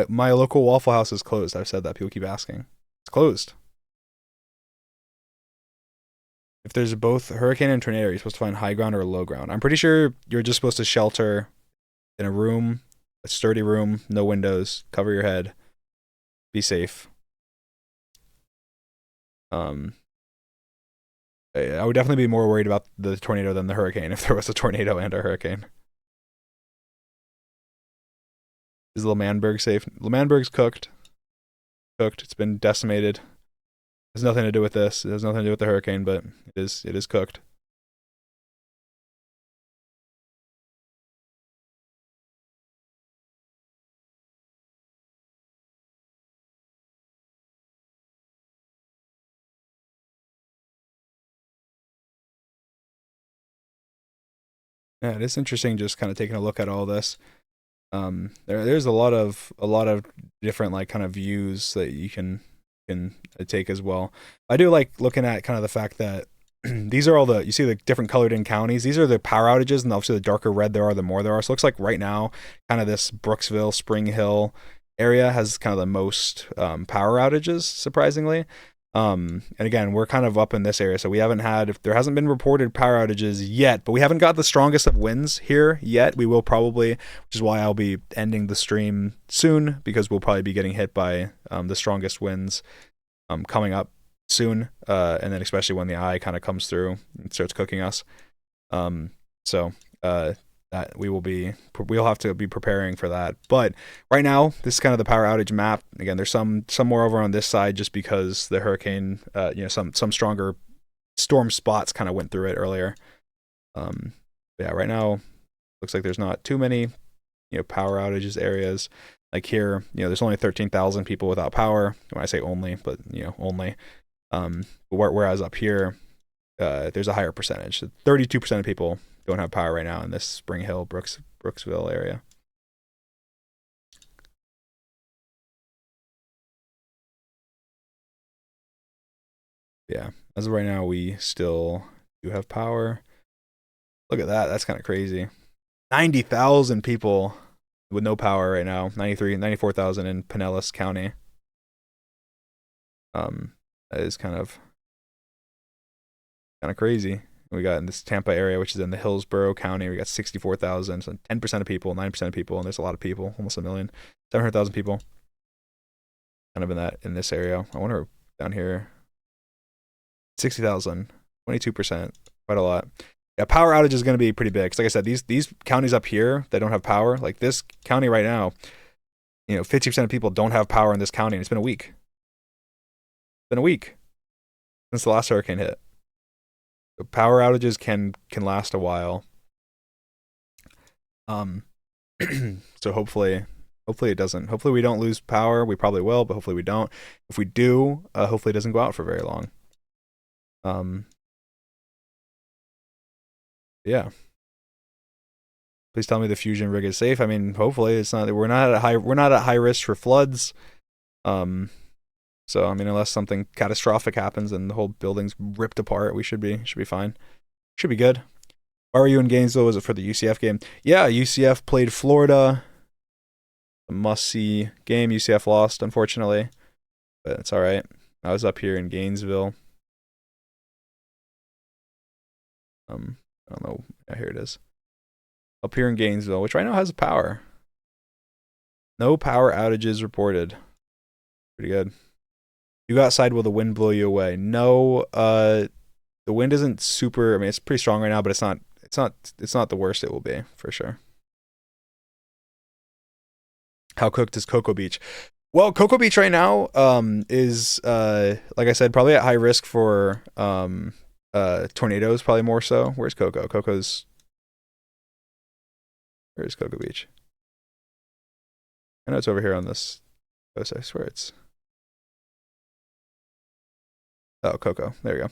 My local Waffle House is closed. I've said that. People keep asking. It's closed. If there's both hurricane and tornado, you're supposed to find high ground or low ground. I'm pretty sure you're just supposed to shelter in a room, a sturdy room, no windows, cover your head, be safe. I would definitely be more worried about the tornado than the hurricane if there was a tornado and a hurricane. Is L'Manberg safe? L'Manberg's cooked. Cooked. It's been decimated. It has nothing to do with this. It has nothing to do with the hurricane, but it is cooked. Yeah, it is interesting just kind of taking a look at all this. There's a lot of different like kind of views that you can take as well. I do like looking at kind of the fact that these are all the, you see the different colored in counties. These are the power outages, and obviously the darker red there are, the more there are. So it looks like right now, kind of this Brooksville, Spring Hill area has kind of the most power outages, surprisingly. And again, we're kind of up in this area, so we haven't had, there hasn't been reported power outages yet, but we haven't got the strongest of winds here yet. We will probably, which is why I'll be ending the stream soon, because we'll probably be getting hit by the strongest winds coming up soon, and then especially when the eye kind of comes through and starts cooking us. So that we'll have to be preparing for that. But right now, this is kind of the power outage map. Again, there's some more over on this side just because the hurricane, some stronger storm spots kind of went through it earlier. Yeah, right now looks like there's not too many power outages areas. Like here, there's only 13,000 people without power. When I say only, but only. Whereas up here, there's a higher percentage. 32% of people don't have power right now in this Spring Hill, Brooksville area. Yeah, as of right now, we still do have power. Look at that. That's kind of crazy. 90,000 people with no power right now. 94,000 in Pinellas County. That is kind of crazy. We got in this Tampa area, which is in the Hillsborough County, we got 64,000, so 10% of people, 9% of people, and there's a lot of people, almost a million, 700,000 people, kind of in this area. I wonder down here, 60,000, 22%, quite a lot. Yeah, power outage is going to be pretty big. Because like I said, these counties up here that don't have power, like this county right now, 50% of people don't have power in this county, and it's been a week. It's been a week since the last hurricane hit. So power outages can last a while. So hopefully it doesn't. Hopefully we don't lose power. We probably will, but hopefully we don't. If we do, hopefully it doesn't go out for very long. Yeah. Please tell me the fusion rig is safe. I mean, hopefully it's not. We're not at high risk for floods. So I mean, unless something catastrophic happens and the whole building's ripped apart, we should be fine. Should be good. Why were you in Gainesville? Was it for the UCF game? Yeah, UCF played Florida. A must-see game. UCF lost, unfortunately, but it's all right. I was up here in Gainesville. I don't know. Yeah, here it is. Up here in Gainesville, which right now has power. No power outages reported. Pretty good. You go outside, will the wind blow you away? No, the wind isn't super. I mean, it's pretty strong right now, but it's not the worst it will be for sure. How cooked is Cocoa Beach? Well, Cocoa Beach right now is like I said, probably at high risk for tornadoes, probably more so. Where's Cocoa? Where's Cocoa Beach? I know it's over here on this coast. I swear it's. Oh, Cocoa. There you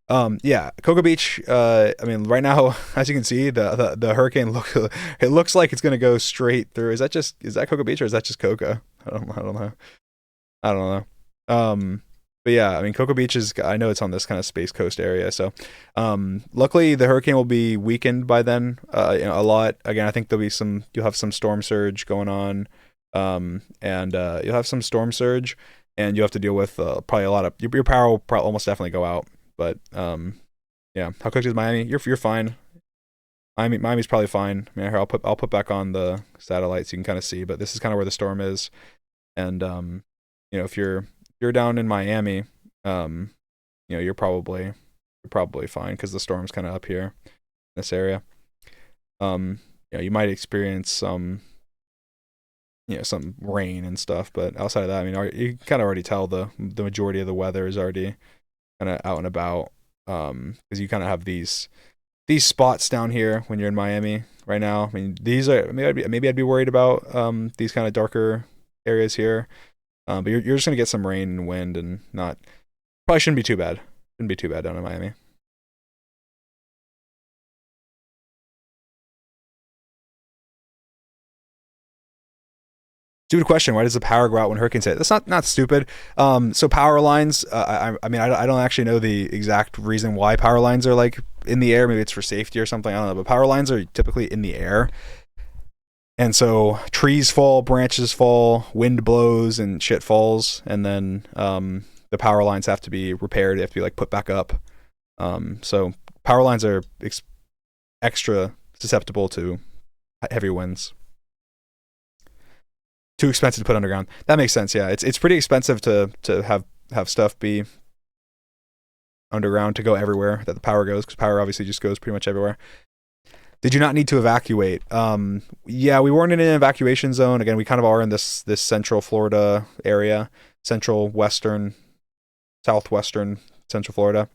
go. Yeah, Cocoa Beach. I mean, right now, as you can see, the hurricane looks like it's gonna go straight through. Is that Cocoa Beach or is that just Cocoa? I don't know. But yeah, I mean, Cocoa Beach is. I know it's on this kind of Space Coast area. So, luckily, the hurricane will be weakened by then. A lot. Again, I think you'll have some storm surge going on. And you'll have some storm surge. And you have to deal with probably a lot of your power will probably almost definitely go out. But yeah, how cooked is Miami? You're fine. Miami's probably fine. I mean, here, I'll put back on the satellite so you can kind of see. But this is kind of where the storm is, and if you're down in Miami, you're probably fine because the storm's kind of up here in this area. You might experience some some rain and stuff. But outside of that, I mean, you kind of already tell the majority of the weather is already kind of out and about. Because you kind of have these spots down here when you're in Miami right now. I mean, these are maybe I'd be worried about these kind of darker areas here. But you're just gonna get some rain and wind and not probably shouldn't be too bad. Shouldn't be too bad down in Miami. Stupid question. Why does the power go out when hurricanes hit? That's not stupid. So power lines. I mean, I don't actually know the exact reason why power lines are like in the air. Maybe it's for safety or something. I don't know. But power lines are typically in the air, and so trees fall, branches fall, wind blows, and shit falls, and then the power lines have to be repaired. They have to be like put back up. So power lines are extra susceptible to heavy winds. Too expensive to put underground. That makes sense. Yeah, it's pretty expensive to have stuff be underground to go everywhere that the power goes, because power obviously just goes pretty much everywhere. Did you not need to evacuate? Yeah, we weren't in an evacuation zone. Again, we kind of are in this central Florida area, central western, southwestern central Florida.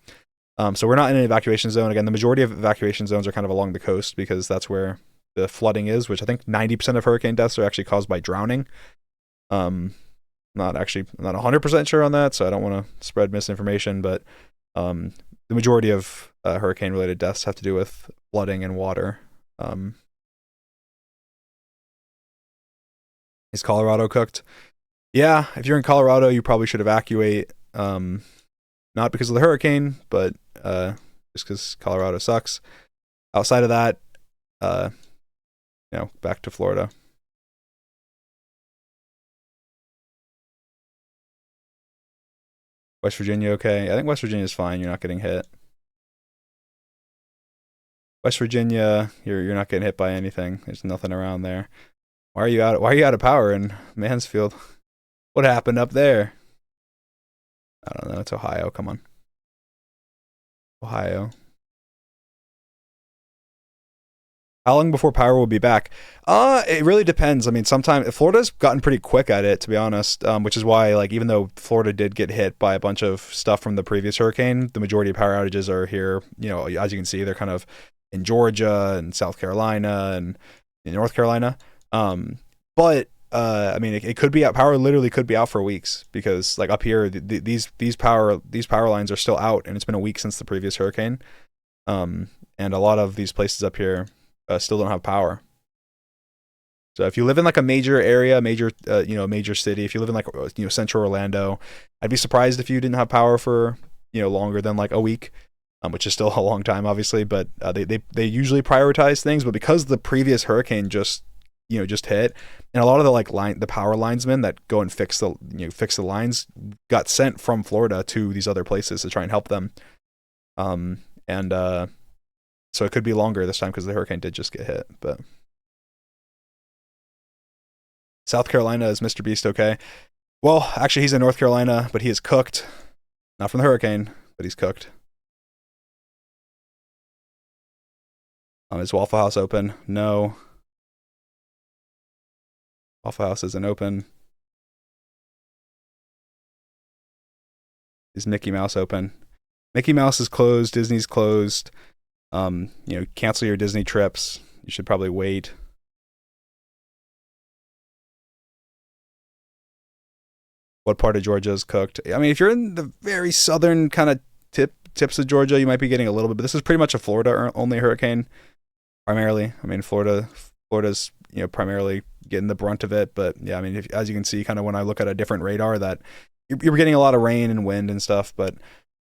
So we're not in an evacuation zone. Again, the majority of evacuation zones are kind of along the coast because that's where the flooding is, which I think 90% of hurricane deaths are actually caused by drowning. Not 100% sure on that, so I don't want to spread misinformation, but the majority of hurricane related deaths have to do with flooding and water. Is Colorado cooked? Yeah, if you're in Colorado, you probably should evacuate. Not because of the hurricane, but just because Colorado sucks. Outside of that, back to Florida. West Virginia, okay. I think West Virginia is fine. You're not getting hit. West Virginia, you're not getting hit by anything. There's nothing around there. Why are you out of power in Mansfield? What happened up there? I don't know. It's Ohio. Come on. Ohio. How long before power will be back? It really depends. I mean, sometimes Florida's gotten pretty quick at it, to be honest. Which is why, like, even though Florida did get hit by a bunch of stuff from the previous hurricane, the majority of power outages are here. As you can see, they're kind of in Georgia and South Carolina and in North Carolina. But I mean, it could be out. Power literally could be out for weeks because, like, up here, these power lines are still out, and it's been a week since the previous hurricane. And a lot of these places up here still don't have power. So if you live in like a major area, major city, if you live in like central Orlando, I'd be surprised if you didn't have power for longer than like a week, which is still a long time, obviously. But they usually prioritize things. But because the previous hurricane just hit, and a lot of the power linesmen that go and fix the lines got sent from Florida to these other places to try and help them. So it could be longer this time because the hurricane did just get hit. But South Carolina, is Mr. Beast okay? Well, actually, he's in North Carolina, but he is cooked. Not from the hurricane, but he's cooked. Is Waffle House open? No. Waffle House isn't open. Is Mickey Mouse open? Mickey Mouse is closed. Disney's closed. Cancel your Disney trips. You should probably wait. What part of Georgia is cooked? I mean, if you're in the very southern kind of tips of Georgia, you might be getting a little bit, but this is pretty much a Florida only hurricane primarily. I mean, Florida's primarily getting the brunt of it, but yeah, I mean, as you can see, kind of when I look at a different radar, that you're getting a lot of rain and wind and stuff. But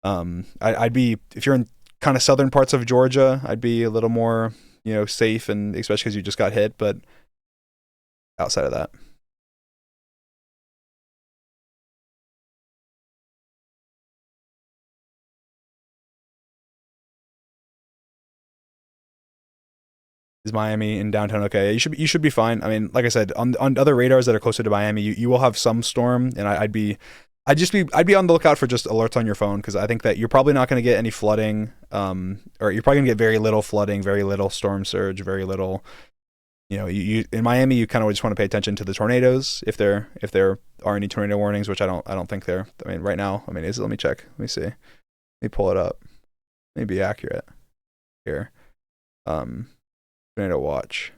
I'd be, if you're in kind of southern parts of Georgia, I'd be a little more safe, and especially because you just got hit. But outside of that, is Miami in downtown okay? You should be fine. I mean, like I said, on other radars that are closer to Miami, you will have some storm, and I'd be on the lookout for just alerts on your phone, because I think that you're probably not going to get any flooding, or you're probably going to get very little flooding, very little storm surge, very little you in Miami, you kind of just want to pay attention to the tornadoes if there are any tornado warnings, which I don't think there. I mean, right now, I mean, let me check. Let me see. Let me pull it up. Let me be accurate here. Tornado watch.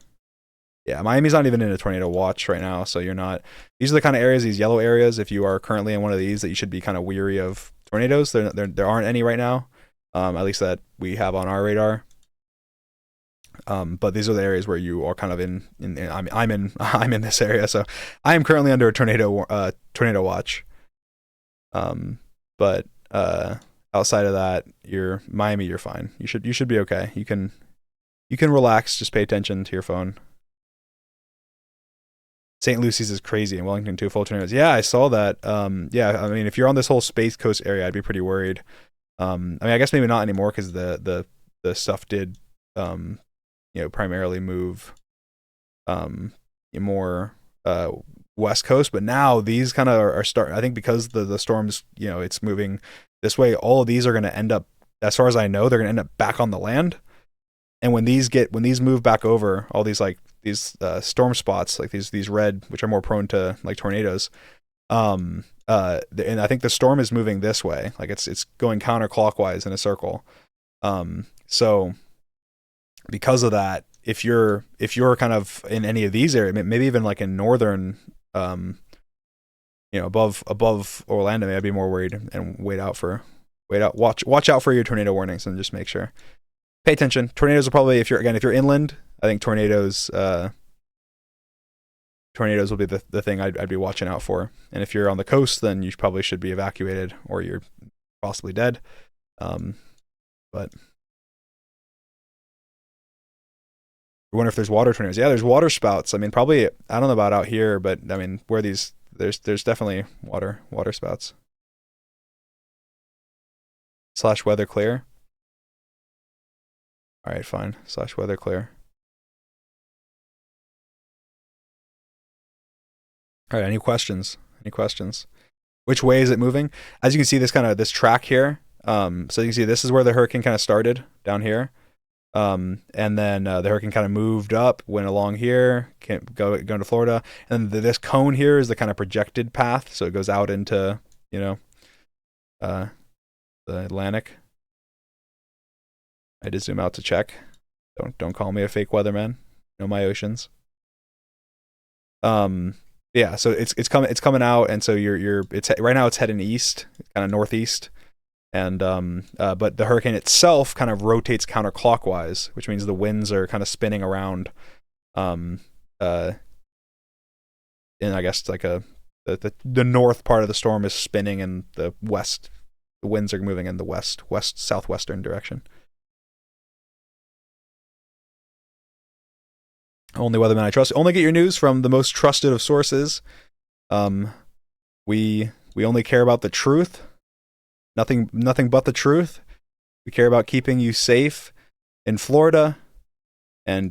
Yeah, Miami's not even in a tornado watch right now, so you're not. These are the kind of areas, these yellow areas. If you are currently in one of these, that you should be kind of weary of tornadoes. There aren't any right now, at least that we have on our radar. But these are the areas where you are kind of I'm in I'm in this area, so I am currently under a tornado watch. But outside of that, Miami, you're fine. You should be okay. You can relax. Just pay attention to your phone. St. Lucy's is crazy, and Wellington too, full tornadoes. Yeah, I saw that. Yeah, I mean, if you're on this whole Space Coast area, I'd be pretty worried. I mean, I guess maybe not anymore because the stuff did, primarily move, more West Coast. But now these kind of are starting. I think because the storms, it's moving this way. All of these are going to end up, as far as I know, they're going to end up back on the land. And when these move back over, all these these storm spots, like these red, which are more prone to like tornadoes, and I think the storm is moving this way, like it's going counterclockwise in a circle. So because of that, if you're kind of in any of these areas, maybe even like in northern, above Orlando, maybe I'd be more worried and watch out for your tornado warnings and just make sure. Pay attention. Tornadoes will probably, if you're inland, I think tornadoes will be the thing I'd be watching out for. And if you're on the coast, then you probably should be evacuated or you're possibly dead. But I wonder if there's water tornadoes. Yeah, there's water spouts. I mean, probably, I don't know about out here, but I mean, where there's definitely water spouts. / weather clear. All right, fine. / weather clear. All right, any questions? Which way is it moving? As you can see, this track here. So you can see this is where the hurricane kind of started down here. And then the hurricane kind of moved up, went along here, going to Florida. And this cone here is the kind of projected path. So it goes out into, the Atlantic. I did zoom out to check. Don't call me a fake weatherman. Know my oceans. Yeah, so it's coming out, and so it's right now it's heading east, kind of northeast, and but the hurricane itself kind of rotates counterclockwise, which means the winds are kind of spinning around, and I guess like the north part of the storm is spinning, and the winds are moving in the west southwestern direction. Only weatherman I trust. Only get your news from the most trusted of sources. We only care about the truth. Nothing but the truth. We care about keeping you safe in Florida and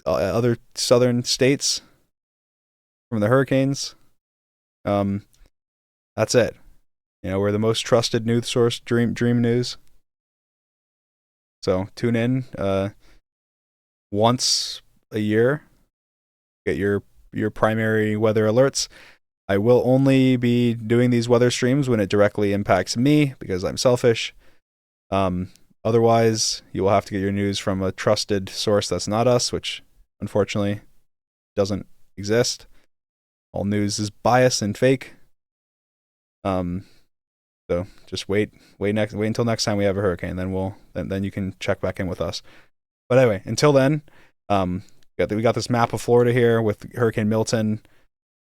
other southern states from the hurricanes. That's it. We're the most trusted news source, Dream News. So tune in once a year, get your primary weather alerts. I will only be doing these weather streams when it directly impacts me because I'm selfish. Otherwise, you will have to get your news from a trusted source that's not us, which unfortunately doesn't exist. All news is biased and fake. So just wait until next time we have a hurricane, then you can check back in with us. But anyway, until then, we got this map of Florida here with Hurricane Milton,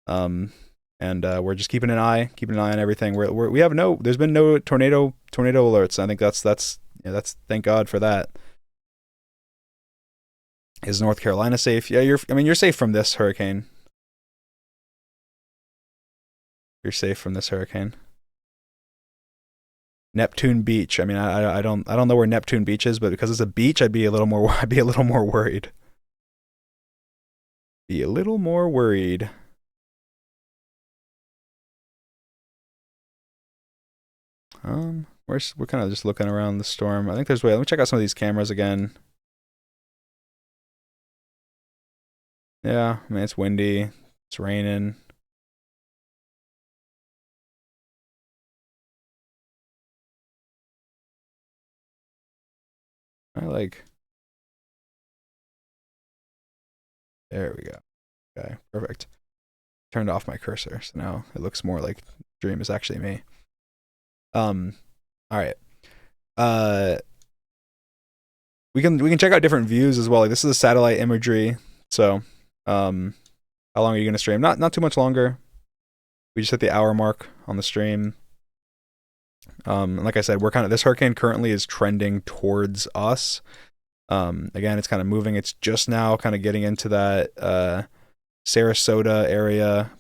and we're just keeping an eye on everything. There's been no tornado alerts. I think that's thank God for that. Is North Carolina safe? Yeah, you're safe from this hurricane. You're safe from this hurricane. Neptune Beach. I mean, I don't know where Neptune Beach is, but because it's a beach, I'd be a little more worried. Be a little more worried. We're kind of just looking around the storm. I think let me check out some of these cameras again. Yeah, I mean it's windy, it's raining. I like. There we go. Okay, perfect. Turned off my cursor, so now it looks more like Dream is actually me. Um, all right. Uh, we can check out different views as well. Like this is a satellite imagery. So, how long are you gonna stream? Not too much longer. We just hit the hour mark on the stream. And like I said, we're kind of this hurricane currently is trending towards us. Again, it's kind of moving. It's just now kind of getting into that Sarasota area.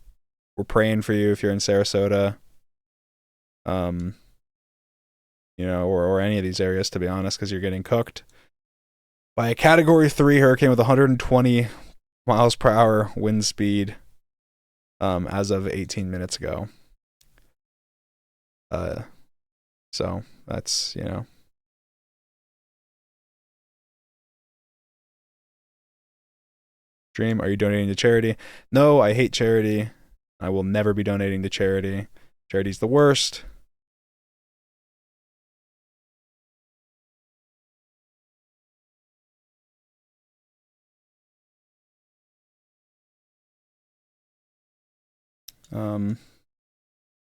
We're praying for you if you're in Sarasota. Um, or any of these areas, to be honest, because you're getting cooked by a Category 3 hurricane with 120 miles per hour wind speed as of 18 minutes ago. So that's, Dream, are you donating to charity? No, I hate charity. I will never be donating to charity. Charity's the worst.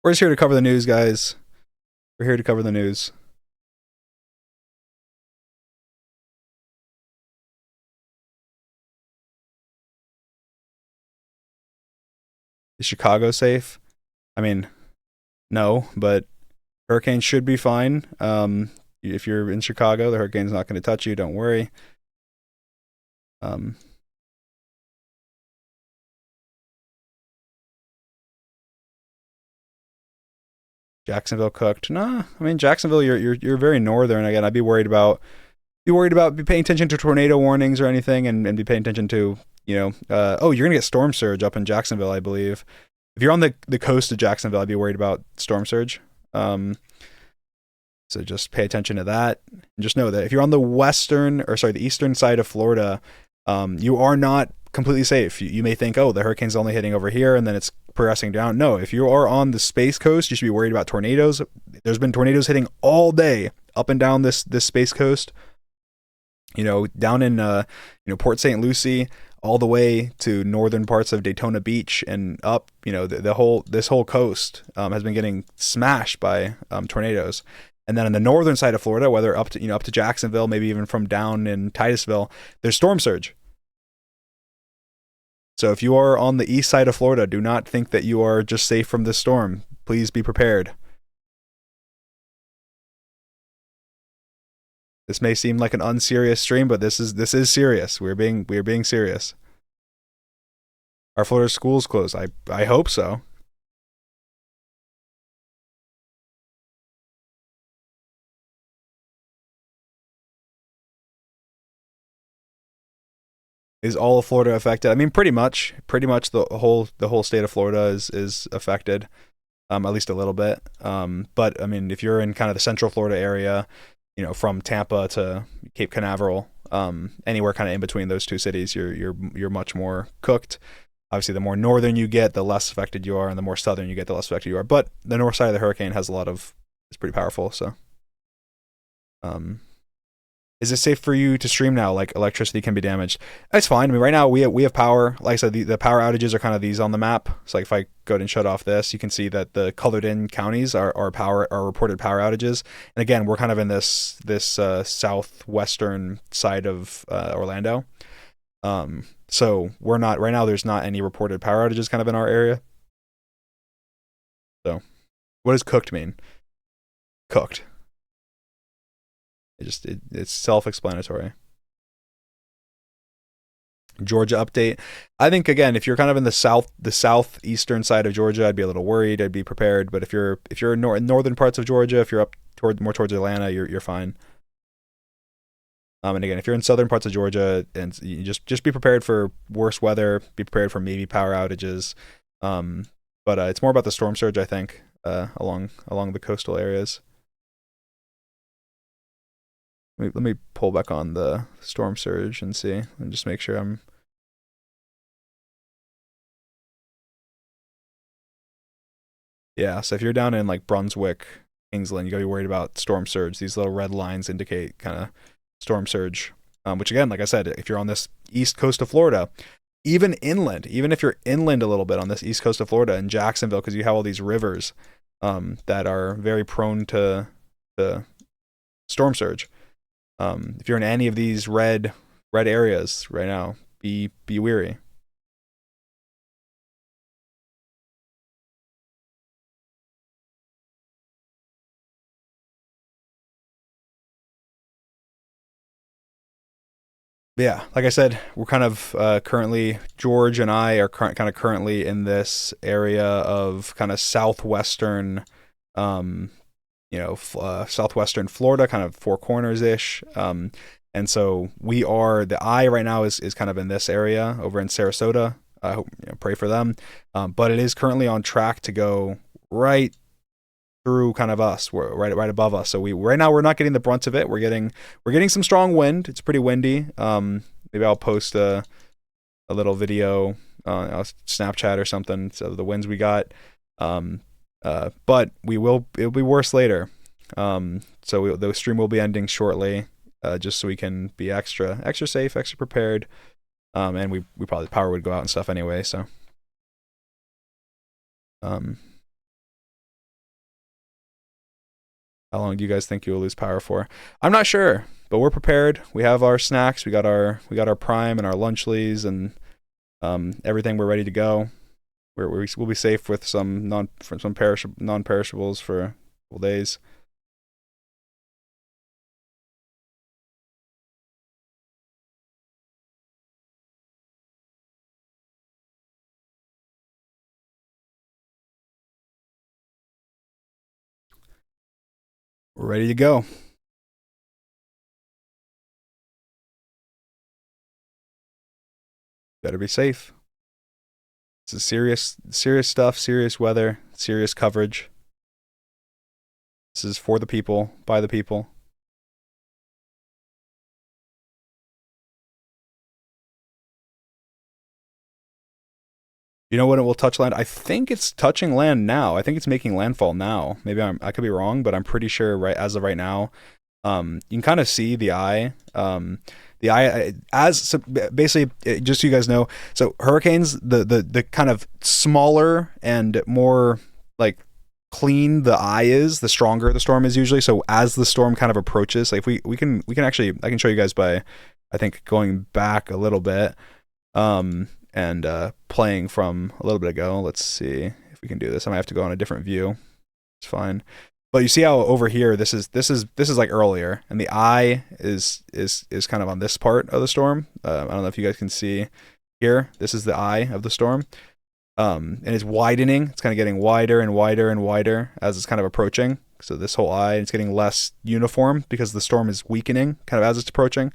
We're just here to cover the news, guys. We're here to cover the news. Is Chicago safe? I mean, no, but hurricanes should be fine. If you're in Chicago, the hurricane's not going to touch you. Don't worry. Jacksonville cooked. Nah, I mean Jacksonville. You're very northern. Again, I'd be worried about be paying attention to tornado warnings or anything, and be paying attention to oh, you're gonna get storm surge up in Jacksonville, I believe. If you're on the coast of Jacksonville, I'd be worried about storm surge. So just pay attention to that. And just know that if you're on the eastern side of Florida, you are not completely safe. You may think, oh, the hurricane's only hitting over here and then it's progressing down. No, if you are on the Space Coast, you should be worried about tornadoes. There's been tornadoes hitting all day up and down this Space Coast. Down in Port St. Lucie, all the way to northern parts of Daytona Beach and up. This whole coast has been getting smashed by tornadoes. And then on the northern side of Florida, whether up to Jacksonville, maybe even from down in Titusville, there's storm surge. So if you are on the east side of Florida, do not think that you are just safe from this storm. Please be prepared. This may seem like an unserious stream, but this is serious. We're being serious. Are Florida schools closed? I hope so. Is all of Florida affected? I mean, pretty much the whole state of Florida is affected, at least a little bit. But I mean, if you're in kind of the Central Florida area, from Tampa to Cape Canaveral, anywhere kind of in between those two cities, you're much more cooked. Obviously, the more northern you get, the less affected you are, and the more southern you get, the less affected you are. But the north side of the hurricane has it's pretty powerful. So, is it safe for you to stream now? Like electricity can be damaged. It's fine. I mean, right now we have power. Like I said, the power outages are kind of these on the map. So like if I go ahead and shut off this, you can see that the colored in counties are reported power outages. And again, we're kind of in this southwestern side of Orlando. So we're not right now. There's not any reported power outages kind of in our area. So, what does cooked mean? Cooked. It's self-explanatory. Georgia update. I think again, if you're kind of in the southeastern side of Georgia, I'd be a little worried. I'd be prepared. But if you're in northern parts of Georgia, if you're up more towards Atlanta, you're fine. And again, if you're in southern parts of Georgia, and you just be prepared for worse weather. Be prepared for maybe power outages. But it's more about the storm surge, I think, along the coastal areas. Let me pull back on the storm surge and see, and just make sure I'm Yeah, so if you're down in like Brunswick, Kingsland, you gotta be worried about storm surge. These little red lines indicate kind of storm surge. Which again, like I said, if you're on this east coast of Florida, even inland, even if you're inland a little bit on this east coast of Florida in Jacksonville, because you have all these rivers that are very prone to storm surge. If you're in any of these red areas right now, be weary. But yeah, like I said, we're kind of currently, George and I are kind of currently in this area of kind of southwestern, um, southwestern Florida, kind of Four Corners ish. And so the eye right now is kind of in this area over in Sarasota. I hope, pray for them. But it is currently on track to go right through kind of us. We're right above us. So right now we're not getting the brunt of it. We're getting some strong wind. It's pretty windy. Maybe I'll post a little video on Snapchat or something. So the winds we got. But it'll be worse later. So the stream will be ending shortly, just so we can be extra safe, extra prepared. And we probably, power would go out and stuff anyway. So, how long do you guys think you will lose power for? I'm not sure, but we're prepared. We have our snacks. We got our Prime and our Lunchleys and everything. We're ready to go. We'll be safe with some non-perishables for a couple days. We're ready to go. Better be safe. This is serious stuff, serious weather, serious coverage. This is for the people, by the people. You know when it will touch land? I think it's touching land now. I think it's making landfall now. Maybe I could be wrong, but I'm pretty sure as of right now. You can kind of see the eye. The eye so basically, just so you guys know. So hurricanes, the kind of smaller and more like clean the eye is, the stronger the storm is usually. So as the storm kind of approaches, like we can actually, I can show you guys by, I think, going back a little bit. And playing from a little bit ago. Let's see if we can do this. I might have to go on a different view. It's fine. But you see how over here this is like earlier, and the eye is kind of on this part of the storm. I don't know if you guys can see here. This is the eye of the storm, and it's widening. It's kind of getting wider and wider and wider as it's kind of approaching. So this whole eye, it's getting less uniform because the storm is weakening kind of as it's approaching.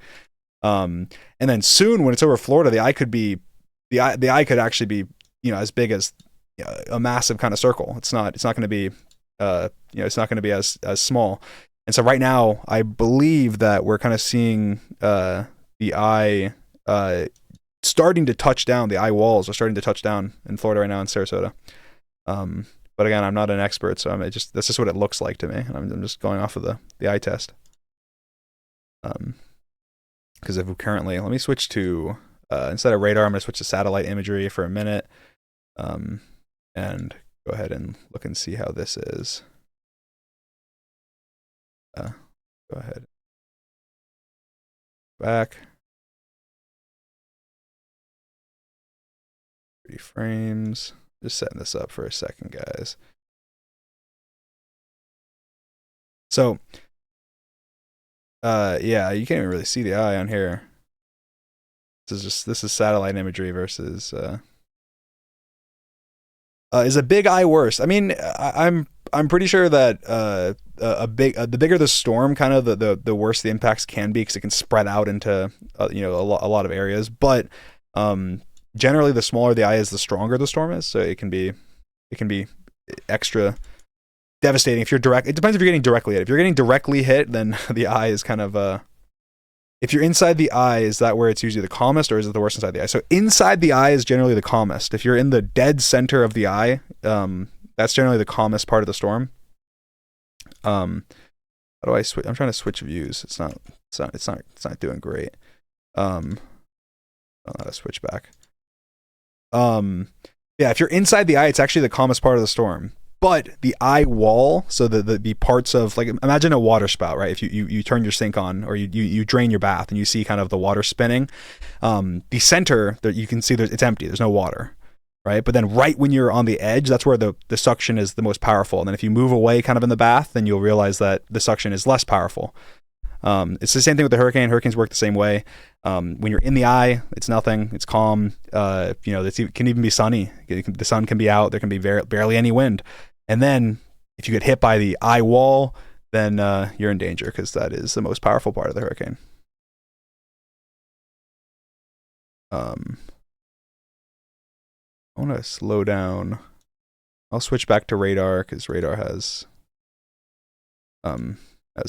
And then soon, when it's over Florida, the eye could actually be, as big as a massive kind of circle. It's not going to be, it's not going to be as small. And so right now, I believe that we're kind of seeing the eye starting to touch down. The eye walls are starting to touch down in Florida right now in Sarasota. But again, I'm not an expert, so that's just what it looks like to me. And I'm just going off of the eye test. Because if we currently, let me switch to. Instead of radar, I'm going to switch to satellite imagery for a minute, and go ahead and look and see how this is. Go ahead. Back. 3 frames. Just setting this up for a second, guys. So, yeah, you can't even really see the eye on here. This is satellite imagery versus is a big eye worse? I mean, I'm pretty sure that the bigger the storm, kind of the worse the impacts can be, because it can spread out into a lot of areas. But generally, the smaller the eye is, the stronger the storm is. So it can be extra devastating if you're direct. It depends if you're getting directly hit. If you're getting directly hit, then the eye is kind of if you're inside the eye, is that where it's usually the calmest, or is it the worst inside the eye? So inside the eye is generally the calmest. If you're in the dead center of the eye, That's generally the calmest part of the storm. How do I switch? I'm trying to switch views. It's not doing great. I'll switch back. Yeah, if you're inside the eye, it's actually the calmest part of the storm. But the eye wall, so the parts of, like, imagine a water spout, right? If you turn your sink on, or you drain your bath and you see kind of the water spinning, the center that you can see, it's empty. There's no water, right? But then right when you're on the edge, that's where the suction is the most powerful. And then if you move away kind of in the bath, then you'll realize that the suction is less powerful. It's the same thing with the hurricane. Hurricanes work the same way. When you're in the eye, it's nothing. It's calm. It can even be sunny. The sun can be out. There can be barely any wind. And then if you get hit by the eye wall, then you're in danger, because that is the most powerful part of the hurricane. I want to slow down. I'll switch back to radar, because radar has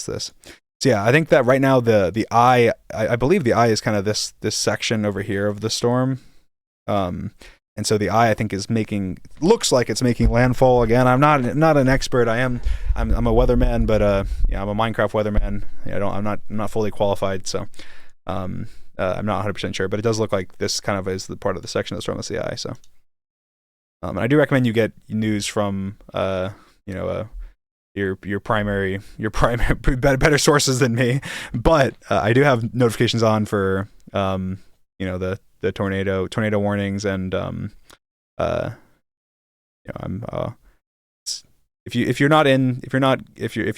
this. So yeah, I think that right now the eye, I believe the eye is kind of this section over here of the storm. And so the eye, I think, looks like it's making landfall again. I'm not an expert. I'm a weatherman, but I'm a Minecraft weatherman. I'm not fully qualified, so I'm not 100% sure. But it does look like this kind of is the part of the section that's from the eye. So, and I do recommend you get news from your primary better sources than me. But I do have notifications on for the tornado warnings, and if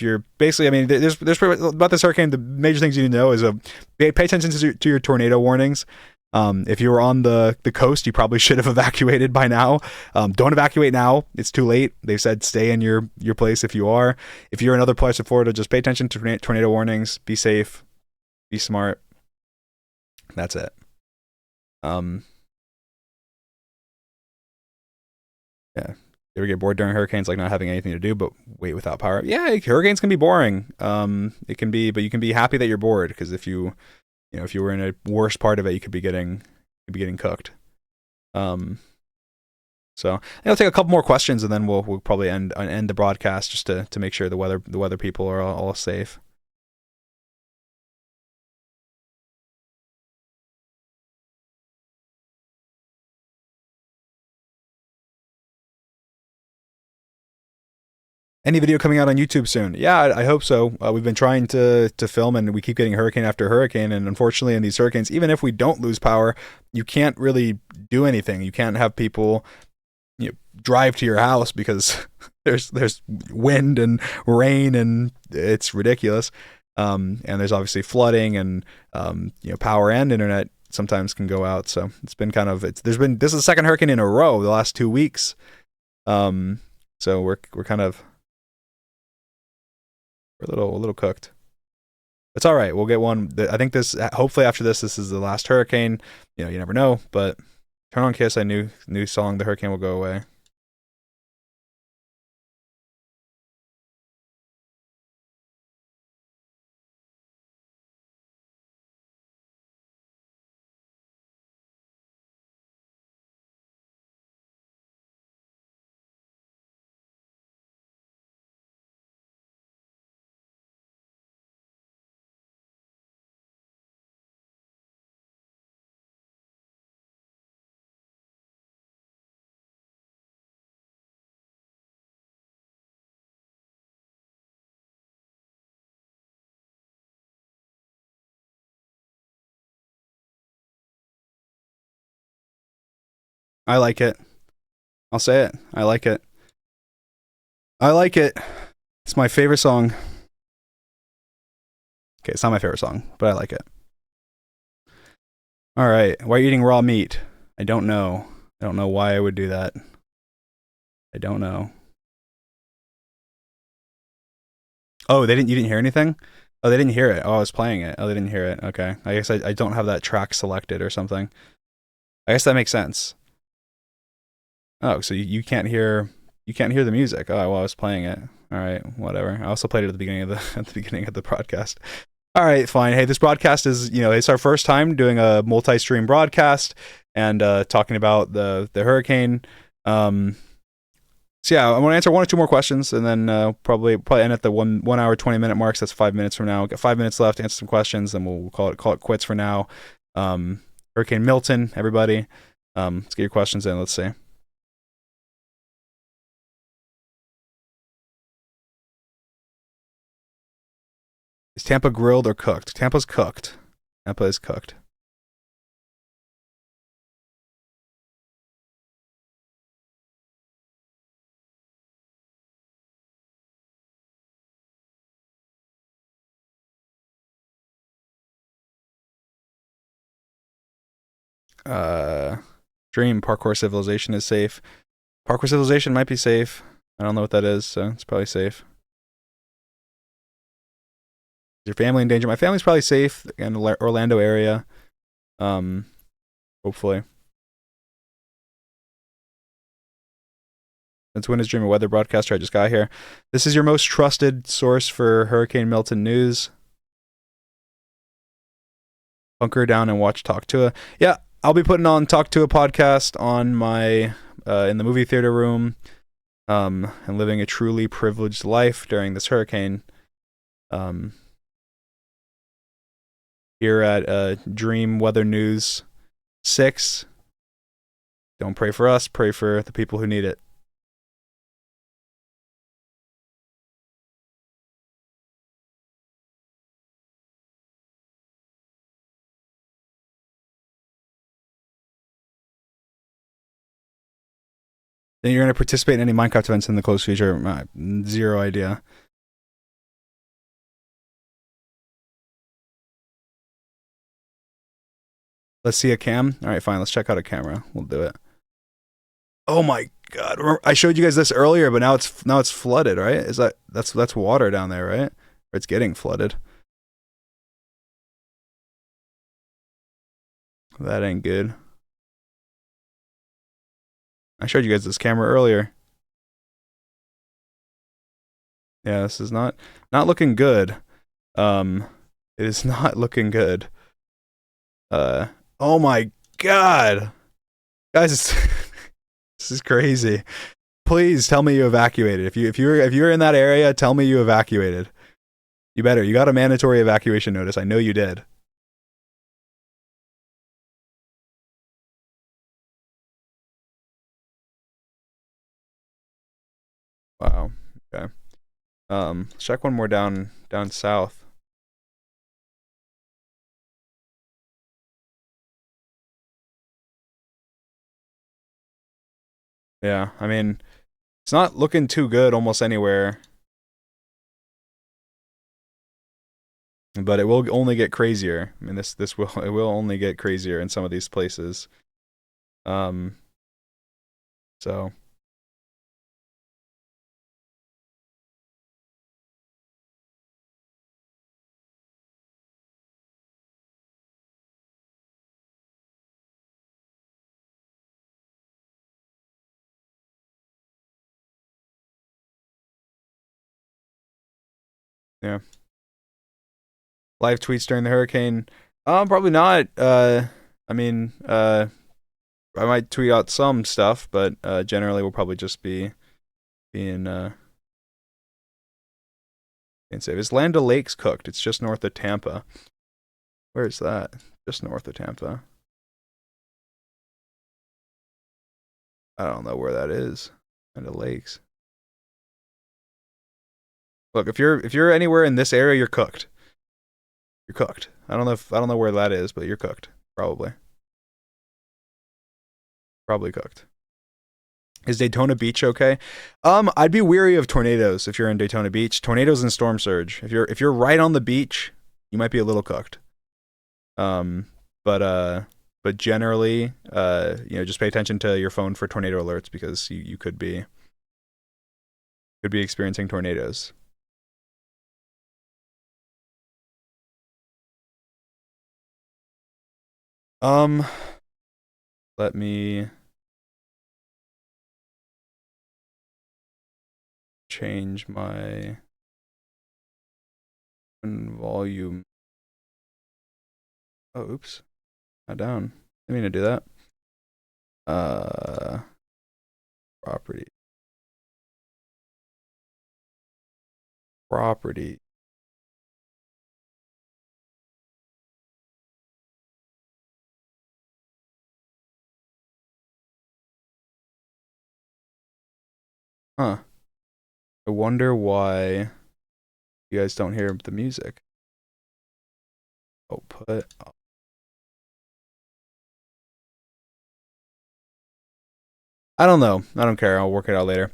you're basically, I mean, there's about this hurricane, the major things you need to know is pay attention to your tornado warnings. If you were on the coast, you probably should have evacuated by now. Don't evacuate now. It's too late. They've said stay in your place if you are. If you're in other parts of Florida, just pay attention to tornado warnings. Be safe. Be smart. That's it. Yeah. You ever get bored during hurricanes, like not having anything to do but wait without power? Yeah, hurricanes can be boring. It can be, but you can be happy that you're bored, because if you were in a worse part of it, you could be getting cooked. So I'll take a couple more questions, and then we'll probably end the broadcast, just to make sure the weather people are all safe. Any video coming out on YouTube soon? Yeah, I hope so. We've been trying to film, and we keep getting hurricane after hurricane. And unfortunately, in these hurricanes, even if we don't lose power, you can't really do anything. You can't have people drive to your house, because there's wind and rain, and it's ridiculous. And there's obviously flooding, and power and internet sometimes can go out. So it's been this is the second hurricane in a row the last 2 weeks. So we're kind of. We're a little cooked. It's all right. We'll get one. I think hopefully after this is the last hurricane. You never know. But turn on Kiss. New song. The hurricane will go away. I like it. I'll say it. I like it. I like it. It's my favorite song. Okay, it's not my favorite song, but I like it. All right. Why are you eating raw meat? I don't know. I don't know why I would do that. I don't know. Oh, you didn't hear anything? Oh, they didn't hear it. Oh, I was playing it. Oh, they didn't hear it. Okay. I guess I don't have that track selected or something. I guess that makes sense. Oh, so you can't hear the music. Oh, well, I was playing it. All right, whatever. I also played it at the beginning of the broadcast. All right, fine. Hey, this broadcast is, it's our first time doing a multi-stream broadcast and talking about the hurricane. So yeah, I want to answer one or two more questions, and then probably end at the 1 hour 20 minute marks. That's 5 minutes from now. We've got 5 minutes left to answer some questions, then we'll call it quits for now. Hurricane Milton, everybody. Let's get your questions in. Let's see. Is Tampa grilled or cooked? Tampa's cooked. Tampa is cooked. Uh, Dream Parkour Civilization is safe. Parkour Civilization might be safe. I don't know what that is, so it's probably safe. Is your family in danger? My family's probably safe in the Orlando area. Hopefully. Since when is Dream a weather broadcaster? I just got here. This is your most trusted source for Hurricane Milton news. Bunker down and watch Talk to a. Yeah, I'll be putting on Talk to a podcast on my in the movie theater room, and living a truly privileged life during this hurricane. Here at Dream Weather News 6. Don't pray for us, pray for the people who need it. Then you're going to participate in any Minecraft events in the closed future? Zero idea. Let's see a cam. All right, fine. Let's check out a camera. We'll do it. Oh my god! I showed you guys this earlier, but now it's flooded, right? Is that's water down there, right? Or it's getting flooded. That ain't good. I showed you guys this camera earlier. Yeah, this is not looking good. It is not looking good. Oh my god, guys, this is crazy. Please tell me you evacuated. If you're in that area, tell me you evacuated. You better. You got a mandatory evacuation notice. I know you did. Wow. Okay. Let's check one more down south. Yeah, I mean, it's not looking too good almost anywhere. But it will only get crazier. I mean, this will only get crazier in some of these places. Um so yeah. Live tweets during the hurricane. Probably not. I mean, I might tweet out some stuff, but generally we'll probably just be being safe. Is Land O'Lakes cooked? It's just north of Tampa. Where is that? Just north of Tampa. I don't know where that is. Land O'Lakes. Look, if you're anywhere in this area, you're cooked. You're cooked. I don't know where that is, but you're cooked. Probably. Probably cooked. Is Daytona Beach okay? I'd be weary of tornadoes if you're in Daytona Beach. Tornadoes and storm surge. If you're right on the beach, you might be a little cooked. Um, but generally, just pay attention to your phone for tornado alerts because you could be experiencing tornadoes. Let me change my volume. Oh, oops. Not down. I mean to do that. Property. property. Huh. I wonder why you guys don't hear the music. Output. I don't know. I don't care. I'll work it out later.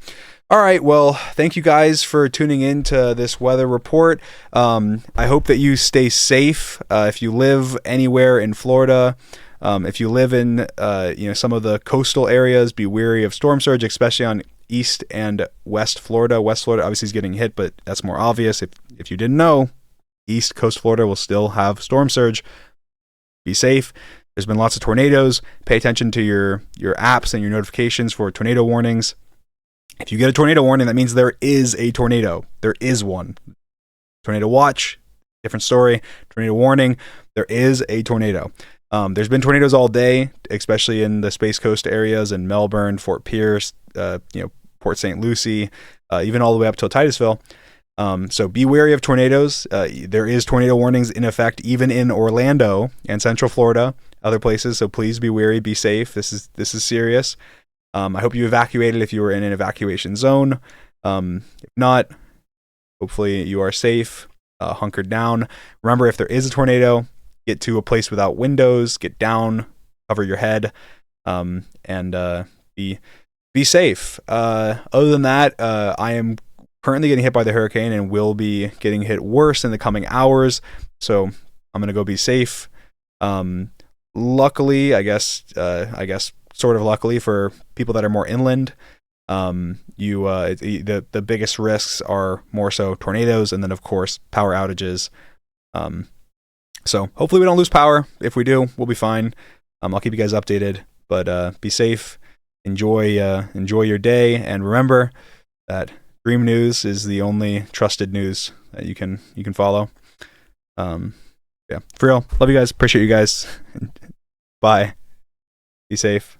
All right. Well, thank you guys for tuning in to this weather report. I hope that you stay safe. If you live anywhere in Florida, if you live in some of the coastal areas, be wary of storm surge, especially on East and West Florida. West Florida obviously is getting hit, but that's more obvious. If you didn't know, East Coast Florida will still have storm surge. Be safe. There's been lots of tornadoes. Pay attention to your apps and your notifications for tornado warnings. If you get a tornado warning, that means there is a tornado. There is one. Tornado watch, different story. Tornado warning, there is a tornado. There's been tornadoes all day, especially in the Space Coast areas in Melbourne, Fort Pierce, Port St. Lucie, even all the way up to Titusville. So be wary of tornadoes. There is tornado warnings in effect even in Orlando and Central Florida, other places. So please be wary, be safe. This is serious. I hope you evacuated if you were in an evacuation zone. If not, hopefully you are safe, hunkered down. Remember, if there is a tornado, get to a place without windows, get down, cover your head, and be safe. Other than that, I am currently getting hit by the hurricane and will be getting hit worse in the coming hours. So I'm going to go be safe. Luckily, I guess sort of luckily for people that are more inland, the biggest risks are more so tornadoes and then of course power outages. So hopefully we don't lose power. If we do, we'll be fine. I'll keep you guys updated, but be safe. Enjoy your day, and remember that Dream News is the only trusted news that you can follow. Yeah, for real. Love you guys. Appreciate you guys. Bye. Be safe.